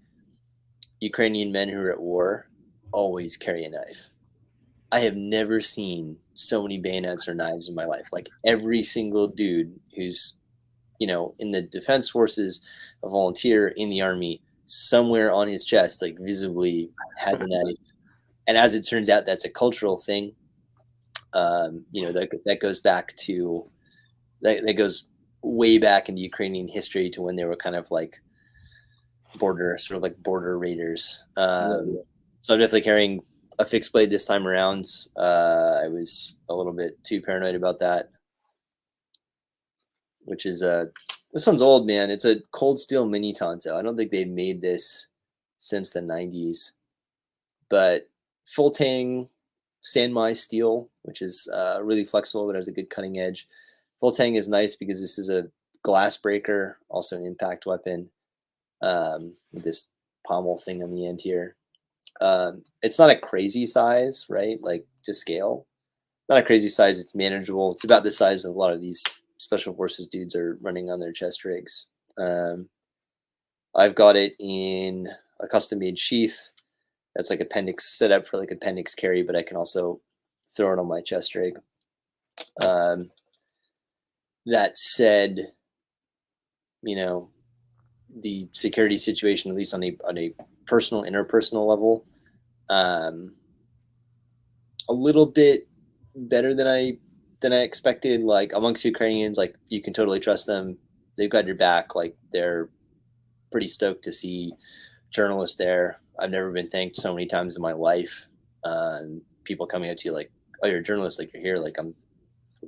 Ukrainian men who are at war always carry a knife. I have never seen so many bayonets or knives in my life. Like, every single dude who's, in the defense forces, a volunteer in the army, somewhere on his chest, like visibly, has a knife. And as it turns out, that's a cultural thing. That goes back to that goes way back into Ukrainian history to when they were kind of like border raiders. So I'm definitely carrying a fixed blade this time around. I was a little bit too paranoid about that, which is this one's old, man. It's a cold steel mini Tonto. I don't think they've made this since the 90s, but full tang Sanmai steel, which is really flexible but has a good cutting edge. Full tang is nice because this is a glass breaker, also an impact weapon. with this pommel thing on the end here. It's not a crazy size, right? Like to scale, not a crazy size. It's manageable. It's about the size of a lot of these special forces dudes are running on their chest rigs. I've got it in a custom made sheath that's like appendix set up for like appendix carry, but I can also throw it on my chest rig. That said, you know, the security situation, at least on a personal, interpersonal level, a little bit better than I expected. Like amongst Ukrainians, like you can totally trust them. They've got your back. Like they're pretty stoked to see journalists there. I've never been thanked so many times in my life. People coming up to you like, "Oh, you're a journalist. Like you're here. Like I'm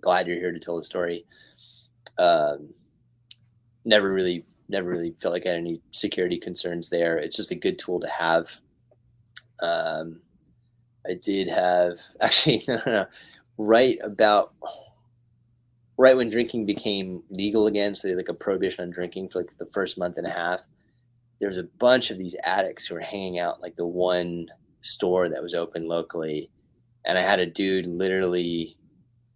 glad you're here to tell the story." Never really felt like I had any security concerns there. It's just a good tool to have. I did have actually right when drinking became legal again, so they had like a prohibition on drinking for like the first month and a half. There's a bunch of these addicts who were hanging out like the one store that was open locally, and I had a dude literally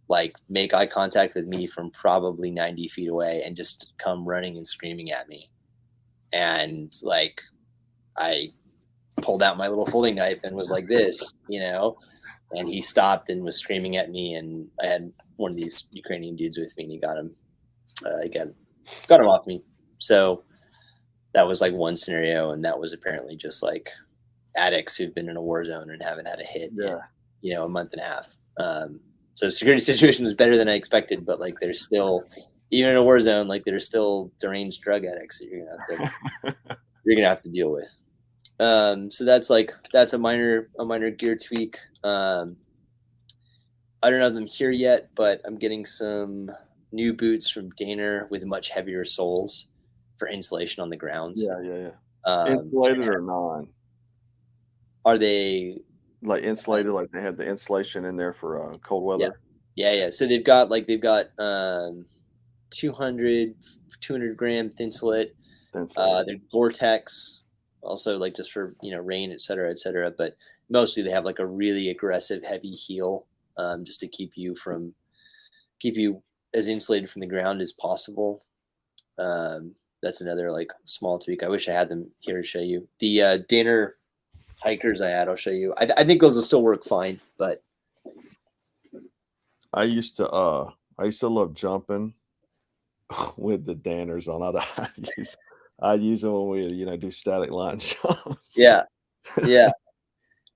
like make eye contact with me from probably 90 feet away and just come running and screaming at me. And like, I pulled out my little folding knife and was like this, you know, and he stopped and was screaming at me. And I had one of these Ukrainian dudes with me and he got him, got him off me. So that was like one scenario. And that was apparently just like addicts who've been in a war zone and haven't had a hit in, you know, a month and a half. So the security situation was better than I expected, but like there's still, even in a war zone, like there's still deranged drug addicts that you're gonna have to deal with. So that's a minor gear tweak. I don't have them here yet, but I'm getting some new boots from Daner with much heavier soles for insulation on the ground. Yeah. Insulated or non? Are they like insulated? Like they have the insulation in there for cold weather? Yeah. So they've got 200 gram thin slit. They're Gore-Tex, also like just for rain, et cetera, but mostly they have like a really aggressive heavy heel, just to keep you as insulated from the ground as possible. That's another like small tweak. I wish I had them here to show you. The Daner hikers I had, I'll show you. I think those will still work fine, but I used to love jumping with the Danners on. I'd use them when we do static line jumps. Yeah.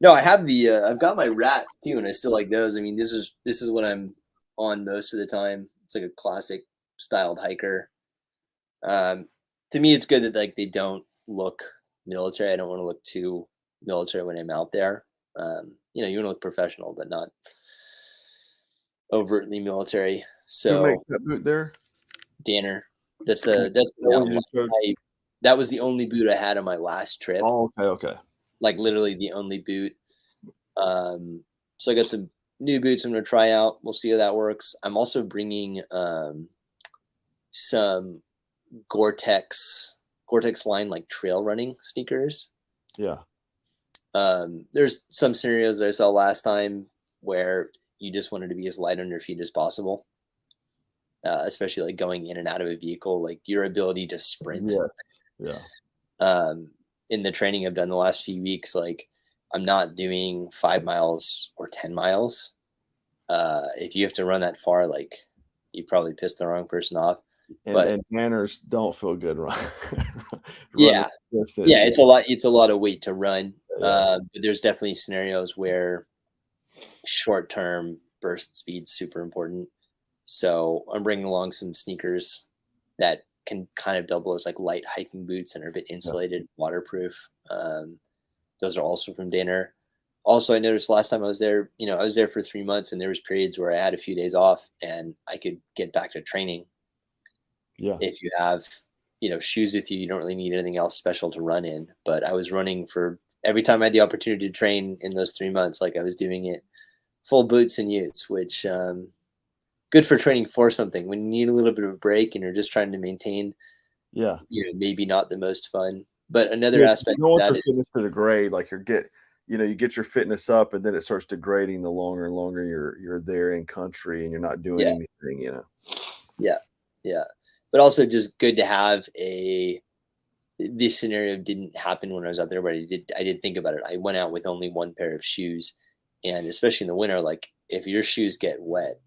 No, I have I've got my rats too, and I still like those. I mean, this is what I'm on most of the time. It's like a classic styled hiker. To me, it's good that like they don't look military. I don't want to look too military when I'm out there. You want to look professional, but not overtly military. So who makes that boot there? Danner. That was the only boot I had on my last trip. Oh, okay. Like literally the only boot. So I got some new boots I'm gonna try out. We'll see how that works. I'm also bringing some Gore-Tex line like trail running sneakers. Yeah. There's some scenarios that I saw last time where you just wanted to be as light on your feet as possible, especially like going in and out of a vehicle, like your ability to sprint. Yeah. In the training I've done the last few weeks, like I'm not doing 5 miles or 10 miles. If you have to run that far, like you probably pissed the wrong person off. And manners don't feel good, right? Yeah, it's a lot of weight to run. But there's definitely scenarios where short-term burst speed's super important. So I'm bringing along some sneakers that can kind of double as like light hiking boots and are a bit insulated, waterproof. Those are also from Daner. Also, I noticed last time I was there, I was there for 3 months and there was periods where I had a few days off and I could get back to training. Yeah. If you have, shoes with you, you don't really need anything else special to run in. But I was running for every time I had the opportunity to train in those 3 months, like I was doing it full boots and utes, which good for training for something. When you need a little bit of a break and you're just trying to maintain Yeah. Maybe not the most fun. But another Yeah, 'cause you aspect don't of want that your is, fitness to degrade, like, you get your fitness up, and then it starts degrading the longer and longer you're there in country and you're not doing yeah, anything, you know? yeah, yeah. But also just good to have this scenario didn't happen when I was out there, but I did think about it. I went out with only one pair of shoes, and especially in the winter, like if your shoes get wet,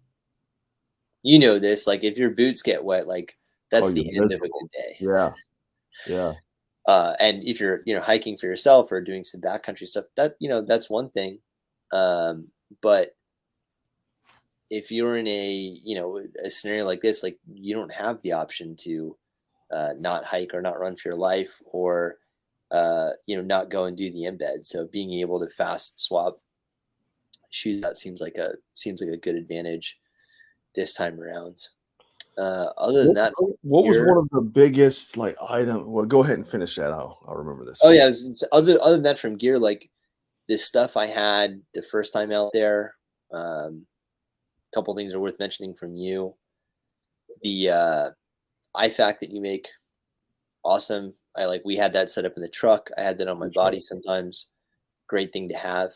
this, like if your boots get wet, like Oh, that's you're the end of a miserable. good day. Yeah, yeah, And if you're, hiking for yourself or doing some backcountry stuff, that's one thing. But if you're in a scenario like this, like you don't have the option to not hike or not run for your life, or not go and do the embed. So being able to fast swap shoes out seems like a good advantage this time around. Other than What that, what was gear. one of the biggest, like, item well, go ahead and finish that, I'll remember this Oh one. yeah, other than that, from gear, like this stuff I had the first time out there. Couple things are worth mentioning from you. The IFAC that you make, awesome. We had that set up in the truck. I had that on my That's right. body sometimes. Great thing to have.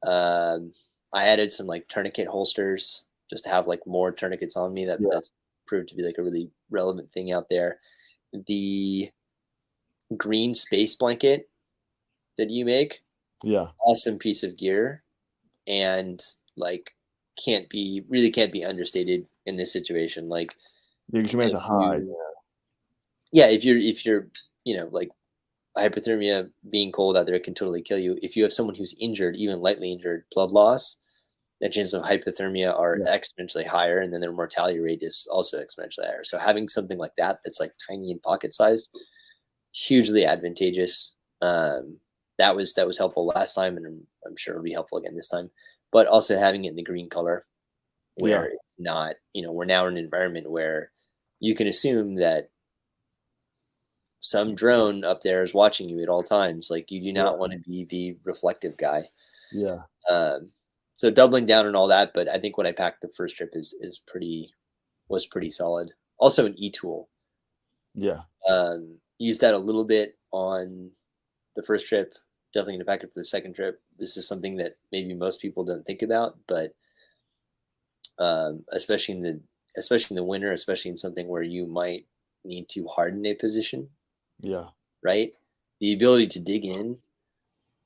Um, I added some like tourniquet holsters just to have like more tourniquets on me. Yeah, That's proved to be like a really relevant thing out there. The green space blanket that you make, yeah. awesome piece of gear, and like can't be understated in this situation. Like Yeah, 'cause you're meant if to hide. you yeah, if you're like hypothermia, being cold out there can totally kill you. If you have someone who's injured, even lightly injured, blood loss, the chances of hypothermia are Yeah, exponentially higher, and then their mortality rate is also exponentially higher. So having something like that that's like tiny and pocket sized, hugely advantageous. Um, that was helpful last time, and I'm sure it'll be helpful again this time. But also having it in the green color, yeah, where it's not, we're now in an environment where you can assume that some drone up there is watching you at all times. Like you do yeah, not want to be the reflective guy. yeah, Um, so doubling down on all that, but I think what I packed the first trip was pretty solid. Also an e-tool. yeah. Used that a little bit on the first trip. Definitely gonna pack it for the second trip. This is something that maybe most people don't think about, but especially in the winter, especially in something where you might need to harden a position, Yeah, right? The ability to dig in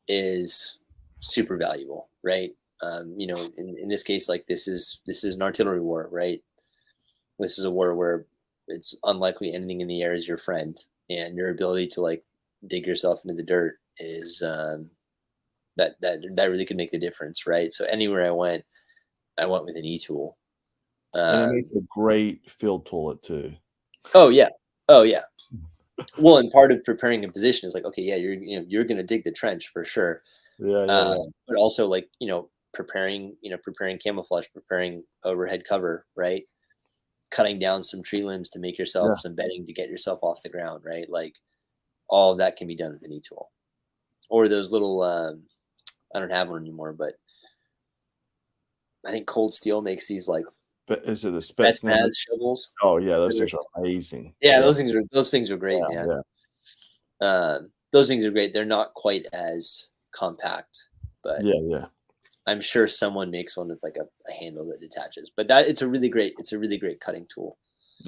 is super valuable, right? In this case, like this is an artillery war, right? This is a war where it's unlikely anything in the air is your friend, and your ability to like dig yourself into the dirt is that really could make the difference, right? So anywhere I went with an e-tool. and it Um, makes a great field toilet too. oh yeah, oh yeah. Well, and part of preparing a position is like, okay, yeah, you're going to dig the trench for sure, Yeah, yeah, yeah, but also like preparing camouflage, preparing overhead cover, right? Cutting down some tree limbs to make yourself yeah. some bedding to get yourself off the ground, right? Like all of that can be done with an e-tool, or those little. I don't have one anymore, but I think Cold Steel makes these like But is it the Spetsnaz Spetsnaz? shovels. Oh, yeah, those things are amazing. Yeah, Yeah, those things are great, yeah, man. yeah, Those things are great. They're not quite as compact, but yeah, yeah. I'm sure someone makes one with like a handle that detaches. But it's a really great cutting tool.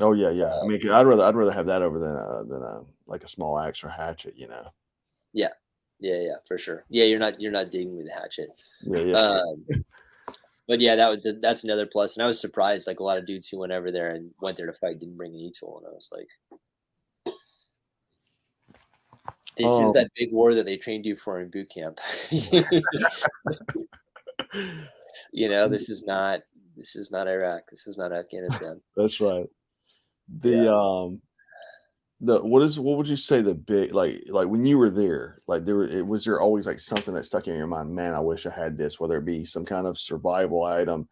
Oh, yeah, yeah. I Uh, mean, 'cause I'd rather have that over than like a small axe or hatchet, you know? yeah, yeah, yeah, for sure. Yeah, you're not digging with a hatchet. Yeah, yeah, Um, but yeah, that's another plus. And I was surprised, like a lot of dudes who went over there and went there to fight didn't bring an e-tool, and I was like, this is um that big war that they trained you for in boot camp. This is not Iraq. This is not Afghanistan. That's right. The, Yeah. what would you say the big like, when you were there, like, was there always, like, something that stuck in your mind, "Man, I wish I had this," whether it be some kind of survival item,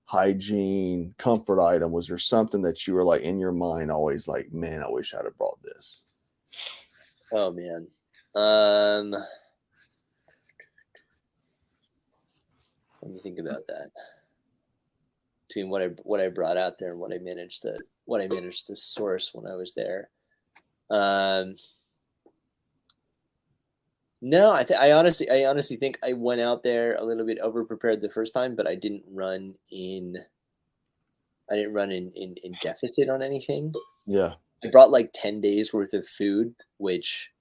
hygiene, comfort item? Was there something that you were, like, in your mind always like, "Man, I wish I'd have brought this?" Oh man. Um, Let me think about that. Between what I brought out there and what I managed to source when I was there. Um, no, I honestly think I went out there a little bit over prepared the first time, but I didn't run in deficit on anything. Yeah. I brought like 10 days worth of food, which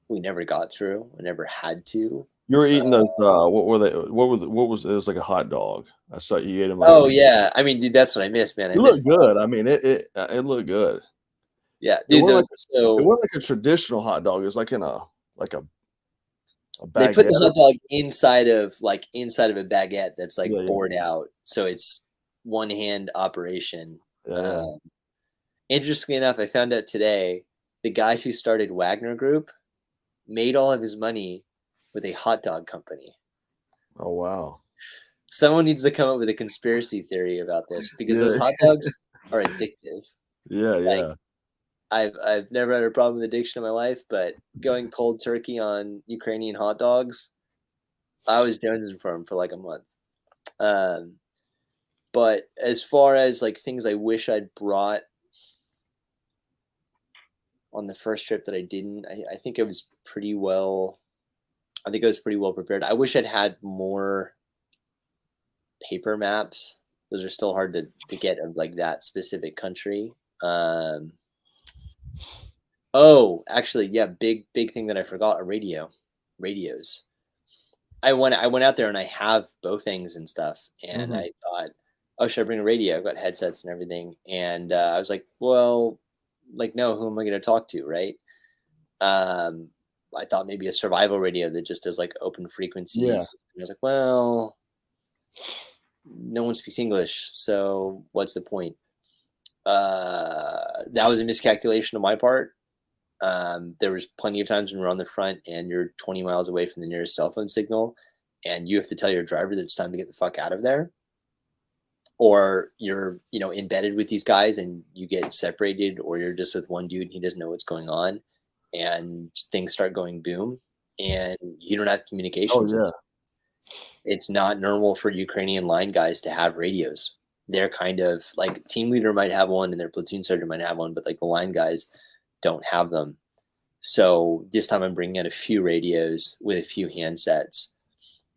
we never got through. I never had to. You were eating those, what were they? What was it? Was like a hot dog. I saw you ate them like Oh yeah, I mean, dude, that's what I missed, man. I it looked missed. good. I mean, it looked good. Yeah, It dude. wasn't it So wasn't like a traditional hot dog. It was like in like a they put baguette. the hot dog inside of a baguette that's like Yeah, yeah, bored out, so it's one hand operation. yeah. Interestingly enough, I found out today the guy who started Wagner Group made all of his money with a hot dog company. Oh wow. Someone needs to come up with a conspiracy theory about this because those Yeah, hot dogs are addictive. yeah, Like yeah. I've never had a problem with addiction in my life, but going cold turkey on Ukrainian hot dogs, I was jonesing for them for like a month. Um, but as far as like things I wish I'd brought on the first trip that I didn't, I think it was pretty well. I think I was pretty well prepared. I wish I'd had more paper maps. Those are still hard to get of like that specific country. Oh, actually, yeah, big thing that I forgot, a radio. Radios. I went out there and I have Bofings and stuff, and Mhm. I thought, oh, should I bring a radio? I've got headsets and everything, and I was like, well, like, no, who am I going to talk to, right? Um, I thought maybe a survival radio that just does like open Yeah. frequencies. And I was like, well, no one speaks English, so what's the point? That was a miscalculation on my part. There was plenty of times when we're on the front and you're 20 miles away from the nearest cell phone signal, and you have to tell your driver that it's time to get the fuck out of there, or you're embedded with these guys and you get separated, or you're just with one dude and he doesn't know what's going on, and things start going boom, and you don't have Oh communications. yeah. It's not normal for Ukrainian line guys to have radios. They're kind of like team leader might have one and their platoon sergeant might have one, but like the line guys don't have them. So this time I'm bringing out a few radios with a few handsets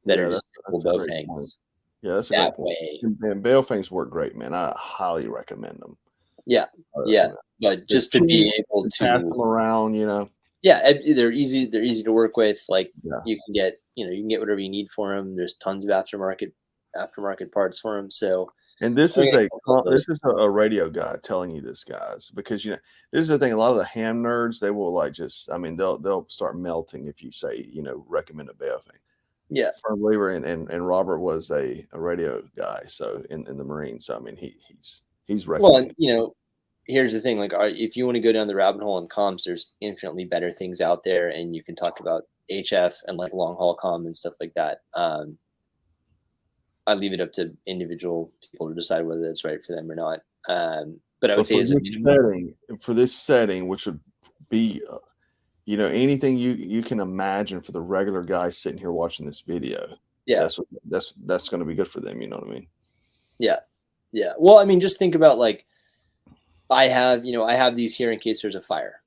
that are Yeah, just simple that's a great point. Bofings. Yeah, that's a great That point. way, And Balefings work great, man. I highly recommend them. yeah, yeah. But They're just to cheap, be able you pass to, them around, you know. yeah, they're easy. They're easy to work with. Like Yeah. you can get, you can get whatever you need for them. There's tons of aftermarket parts for them. So And this I is think I love those. a radio guy telling you this, guys, because this is the thing. A lot of the ham nerds, they will like just, I mean, they'll start melting if you say, recommend a Balefing. Yeah. Firm believer, and Robert was a radio guy, so in the Marines. So I mean, he's Well, and recommending. here's the thing: like, if you want to go down the rabbit hole in comms, there's infinitely better things out there, and you can talk about HF and like long haul comm and stuff like that. I leave it up to individual people to decide whether that's right for them or not. But I would But say as a minimum, for this setting, which would be, anything you can imagine for the regular guy sitting here watching this video, yeah, that's going to be good for them. You know what I mean? yeah, yeah. Well, I mean, just think about like I have these here in case there's a fire,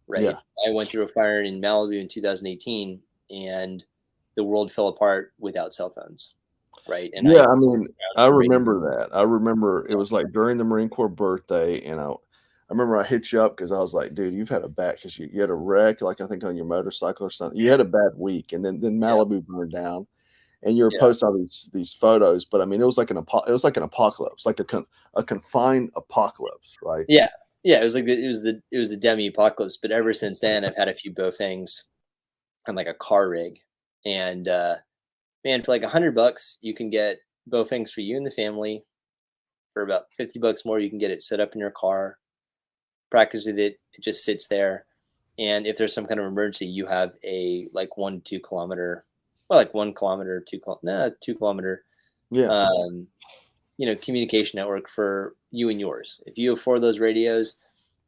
right? Yeah. I went through a fire in Malibu in 2018, and the world fell apart without cell phones, right? And Yeah, I mean, I radio. remember that. I remember it was like during the Marine Corps birthday, and I remember I hit you up because I was like, dude, you've had a bad because you had a wreck, like I think on your motorcycle or something. You had a bad week, and then Yeah, Malibu burned down, and you were yeah, posting all these photos. But I mean, it was like an apocalypse, like a confined apocalypse, right? yeah, yeah. It was like it was the demi apocalypse. But ever since then, I've had a few Bofings and like a car rig, and man, for like $100, you can get Bofings for you and the family. For about $50 more, you can get it set up in your car. Practice with it; it just sits there. And if there's some kind of emergency, you have a like 1 2 kilometer, well, like 1 kilometer, 2 kilometer, Yeah, um, communication network for you and yours. If you have 4 of those radios,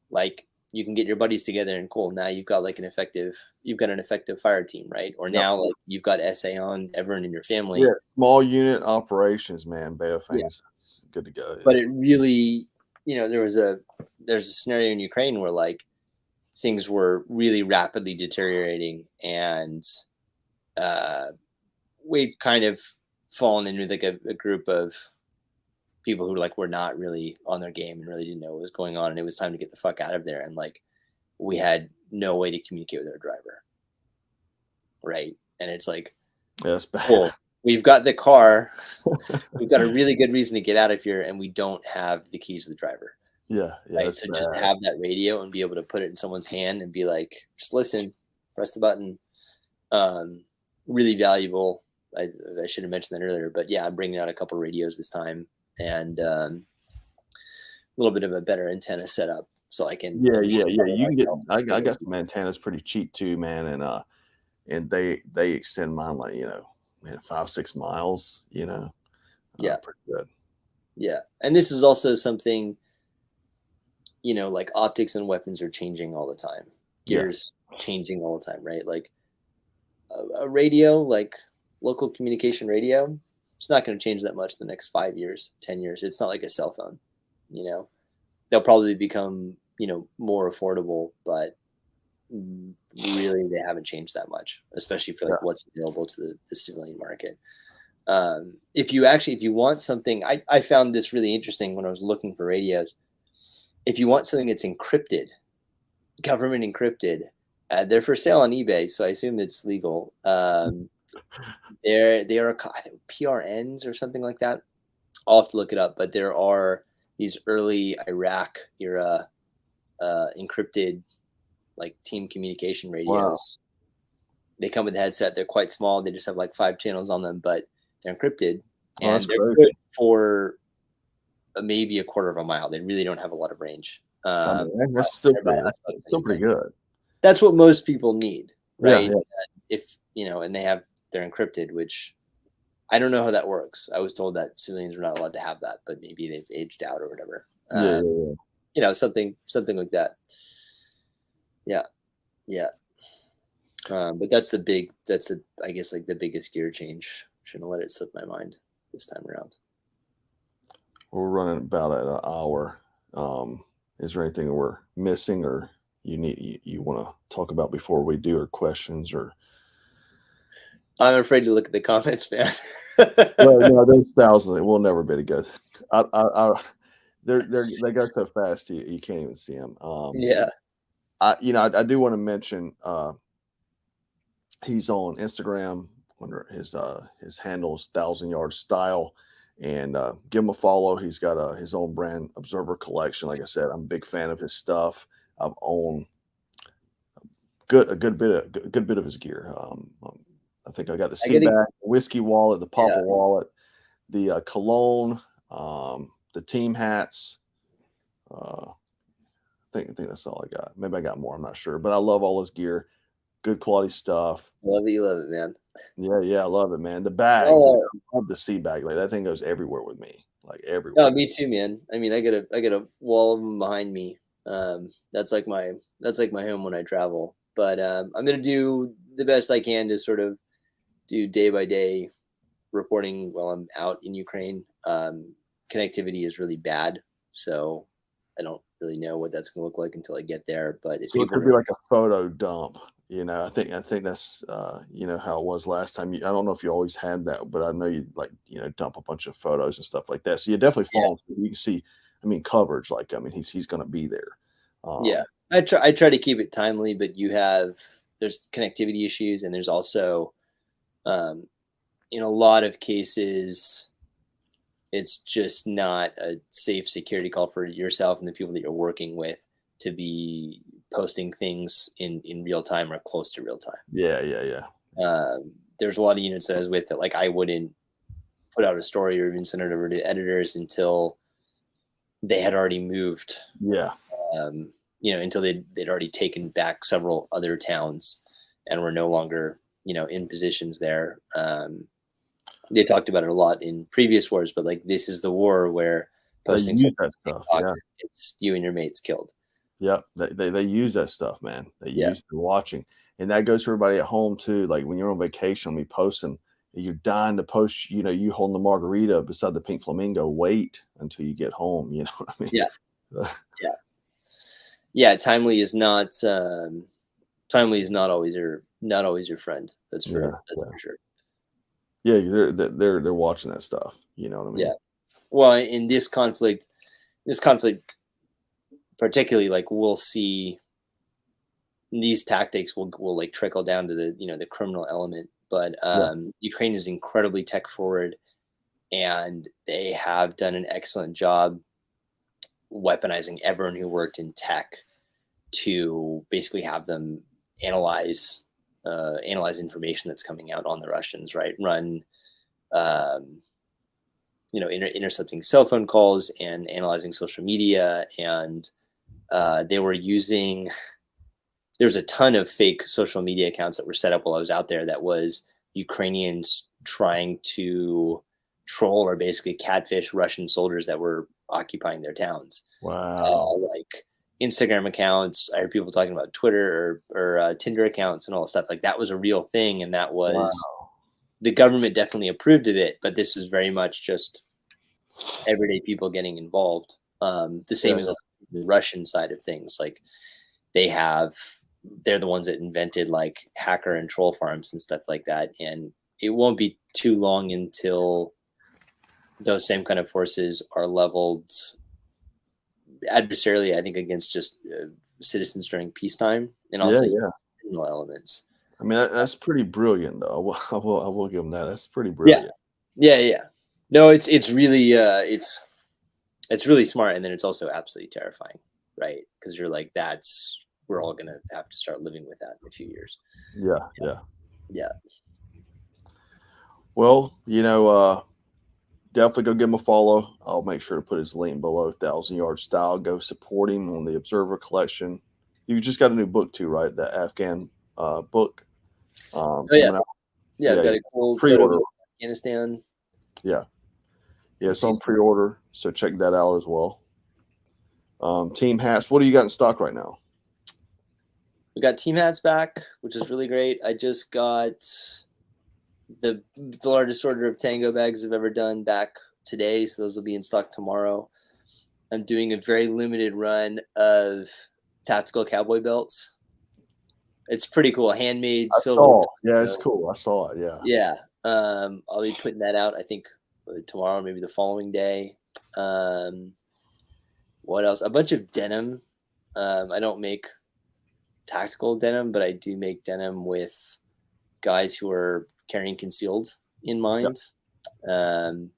like you can get your buddies together and cool. Now you've got an effective fire team, right? Or yep. now like you've got SA on everyone in your Yeah, family. small unit operations, man. Yeah. Balefings, it's good to go. But it really, there's a scenario in Ukraine where like things were really rapidly deteriorating, and we'd kind of fallen into like a group of people who like were not really on their game and really didn't know what was going on, and it was time to get the fuck out of there. And like we had no way to communicate with our driver, right? And it's like, Yeah, that's bad. cool, we've got the car, we've got a really good reason to get out of here, and we don't have the keys to the driver. Yeah, Right. So just to have that radio and be able to put it in someone's hand and be like, just listen, press the button. Really valuable. I should have mentioned that earlier, but yeah, I'm bringing out a couple radios this time, and a little bit of a better antenna setup so I can. Yeah. You can get. I got some antennas pretty cheap too, man, and they extend mine like, man, 5-6 miles. Yeah, pretty good. Yeah, and this is also something. Like optics and weapons are changing all the time. Gears changing all the time, right? Like a radio, like local communication radio, it's not going to change that much the next 5 years, 10 years. It's not like a cell phone, they'll probably become, more affordable, but really they haven't changed that much, especially for like what's available to the civilian market. If you want something, I found this really interesting when I was looking for radios. If you want something that's encrypted, government encrypted, they're for sale on eBay, so I assume it's legal. They are PRNs or something like that. I'll have to look it up, but there are these early Iraq era encrypted like team communication radios. Wow. They come with a headset. They're quite small. They just have like 5 channels on them, but they're encrypted, and they're good for maybe a quarter of a mile. They really don't have a lot of range. That's still pretty good. That's what most people need, right? Yeah. If and they're encrypted, which I don't know how that works. I was told that civilians are not allowed to have that, but maybe they've aged out or whatever. Something like that. Yeah. But that's I guess like the biggest gear change. Shouldn't let it slip my mind this time around. We're running about at an hour. Is there anything we're missing or you want to talk about before we do, or questions? Or I'm afraid to look at the comments, man. no, there's thousands. It will never be good. They go so fast you can't even see them. I do want to mention he's on Instagram under his handles 1,000 Yard Style, and give him a follow. He's got his own brand Observer collection. Like I said, I'm a big fan of his stuff. I've owned a good bit of his gear. I think I got the Seaback, whiskey wallet, the Papa wallet, the cologne, the team hats. I think that's all I got. Maybe I got more. I'm not sure, but I love all his gear. Good quality stuff. Love it, man. Yeah, I love it, man. The bag, I love the Seaback. Like that thing goes everywhere with me, like everywhere. Oh, me too, man. I mean, I got a wall of them behind me. That's like my home when I travel. But I'm gonna do the best I can to sort of do day by day reporting while I'm out in Ukraine. Connectivity is really bad, so I don't really know what that's gonna look like until I get there. But if it could be like a photo dump. I think that's how it was last time. I don't know if you always had that, but I know you dump a bunch of photos and stuff like that. So you definitely fall. Yeah. You can see, coverage. Like, he's going to be there. I try to keep it timely, but there's connectivity issues, and there's also, in a lot of cases, it's just not a safe security call for yourself and the people that you're working with to be posting things in real time or close to real time. Yeah. There's a lot of units that I was with that like I wouldn't put out a story or even send it over to editors until they had already moved. Yeah. Until they'd already taken back several other towns and were no longer, in positions there. They talked about it a lot in previous wars, but like this is the war where posting that stuff. It's you and your mates killed. Yep, they use that stuff, man. They use the watching, and that goes for everybody at home too. Like when you're on vacation, posting, you're dying to post. You holding the margarita beside the pink flamingo. Wait until you get home. You know what I mean? Yeah. Yeah, timely is not always your friend. That's Yeah, for sure. yeah. They're watching that stuff. You know what I Yeah. mean? Well, in this conflict particularly, like we'll see these tactics will like trickle down to the criminal element. But Yeah, Ukraine is incredibly tech forward, and they have done an excellent job weaponizing everyone who worked in tech to basically have them analyze analyze information that's coming out on the Russians, right? Run um, intercepting cell phone calls and analyzing social media, and they were using. There's a ton of fake social media accounts that were set up while I was out there. That was Ukrainians trying to troll or basically catfish Russian soldiers that were occupying their towns. wow, Like Instagram accounts. I heard people talking about Twitter or Tinder accounts and all that stuff. Like that was a real thing, and that was wow. the government definitely approved of it. But this was very much just everyday people getting involved. The Yeah, same as the Russian side of things. Like they have, they're the ones that invented like hacker and troll farms and stuff like that. And it won't be too long until those same kind of forces are leveled adversarially, I think, against just citizens during peacetime and yeah, also yeah. criminal elements. I mean, that's pretty brilliant, though. I will give them that. That's pretty Yeah, brilliant. yeah. No, it's really it's really smart, and then it's also absolutely terrifying, right? Because you're like, we're all gonna have to start living with that in a few years. Yeah, yeah. Yeah. Well, definitely go give him a follow. I'll make sure to put his link below. 1,000 Yard Style. Go support him on the Observer Collection. You just got a new book too, right? The Afghan book Oh yeah, coming out. yeah. I've Yeah, got a cool photo pre-order. of Afghanistan. Yeah, yeah. You It's see on some, pre-order, so check that out as well. Team hats. What do you got in stock right now? we got team hats back, which is really great. I just got the largest order of tango bags I've ever done back today, so those will be in stock tomorrow. I'm doing a very limited run of tactical cowboy belts. It's pretty cool, handmade I silver. saw. Yeah, it's cool. I saw it. Yeah. Yeah, I'll be putting that out. I think tomorrow, maybe the following day. Um, what else? A bunch of denim. I don't make tactical denim, but I do make denim with guys who are carrying concealed in Yeah. mind. Um,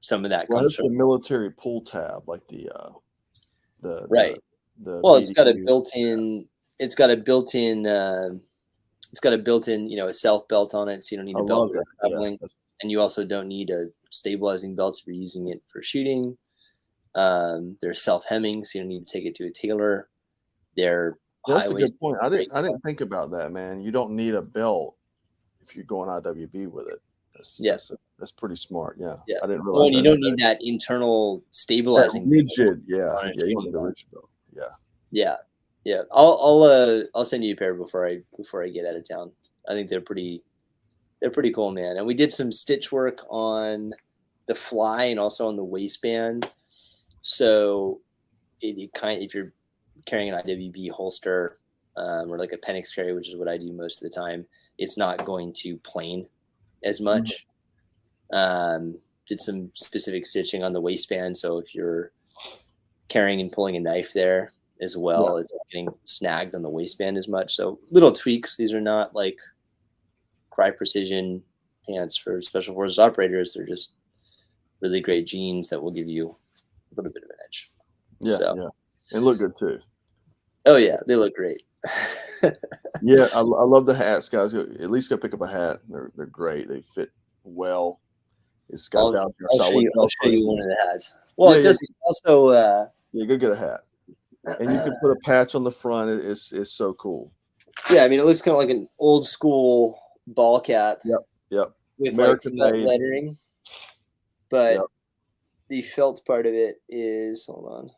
some of that Well, comes that's the from military pull tab, like the right. the Well, it's got a BDU. built-in. It's got a built-in. It's got a built-in, a self belt on it, so you don't need I a belt love when that. you're Yeah. traveling, and you also don't need a stabilizing belt if you're using it for shooting. They're self-hemming, so you don't need to take it to a tailor. They're That's a high-waisted. good point. I didn't think about that, man. You don't need a belt if you're going IWB with it. That's Yeah, that's that's pretty smart. Yeah, yeah. I didn't Well, realize and you that. don't need that internal That stabilizing rigid. Yeah, on a yeah. You don't shooting need the belt. rigid belt. Yeah, Yeah, yeah. I'll send you a pair before I get out of town. I think they're pretty cool, man. And we did some stitch work on the fly and also on the waistband. So it kind of, if you're carrying an IWB holster or like a Penix carry, which is what I do most of the time, it's not going to plane as Mhm. much. Did some specific stitching on the waistband, so if you're carrying and pulling a knife there as Yeah. well, it's not getting snagged on the waistband as much. So little tweaks. These are not like cry precision pants for special forces operators. They're just really great jeans that will give you a little bit of an edge. Yeah, So, yeah. And look good too. oh yeah, they look great. Yeah, I love the hats, guys. At least go pick up a hat. They're great. They fit well. It's got I'll, 1,000 Yard I'll show Style. you. I'll Look show close. you one of the hats. Well, Yeah, it yeah, does also. yeah. Go get a hat, and you can put a patch on the front. It's so cool. Yeah, I mean, it looks kind of like an old school ball cap Yep, yep. with like American felt made. lettering, but Yep. the felt part of it is. Hold on,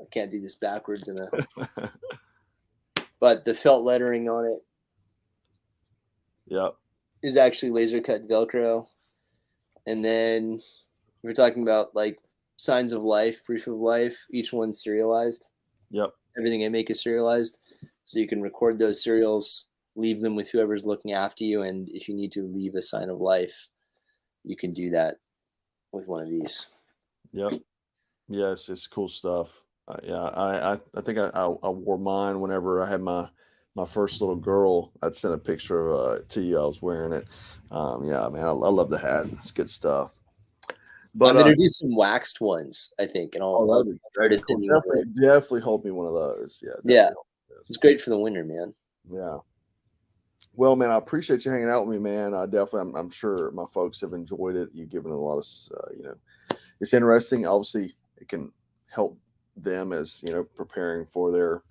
I can't do this backwards but the felt lettering on it Yep. is actually laser cut Velcro. And then we're talking about like signs of life, proof of life. Each one's serialized. Yep. everything I make is serialized, so you can record those serials, leave them with whoever's looking after you, and if you need to leave a sign of life, you can do that with one of these. Yep. Yes, it's cool stuff. Yeah, I think I wore mine whenever I had my first little girl. I'd sent a picture of to you. I was wearing it. Yeah, man, I love the hat. It's good stuff. I'm But gonna do some waxed ones, I think, and oh, I'll try to that'd be cool. send you one. Definitely hold me one of those. Yeah, Yeah, definitely. Hold me it's those. great for the winter, man. Yeah. Well, man, I appreciate you hanging out with me, man. I definitely, I'm sure my folks have enjoyed it. You've given it a lot of, it's interesting. Obviously, it can help them as preparing for their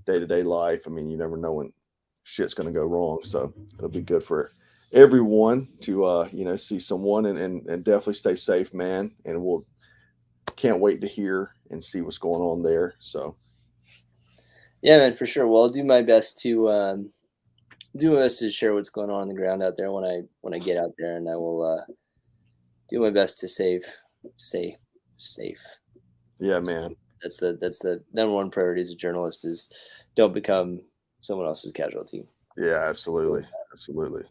day-to-day life. I mean, you never know when shit's going to go wrong, so it'll be good for everyone to see someone and definitely stay safe, man. And we'll can't wait to hear and see what's going on there. So Yeah, man, for sure. Well, I'll do my best to share what's going on the ground out there when I get out there, and I will do my best to stay safe. yeah, man. That's the number one priority as a journalist is don't become someone else's casualty. Yeah, absolutely, absolutely.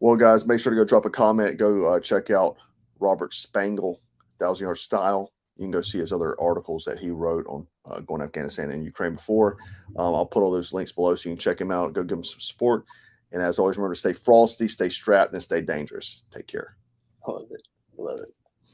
Well, guys, make sure to go drop a comment. Go check out Robert Spangle, 1,000 Yard Style. You can go see his other articles that he wrote on going to Afghanistan and Ukraine before. I'll put all those links below so you can check him out. Go give him some support. And as always, remember to stay frosty, stay strapped, and stay dangerous. Take care. I love it. Love it.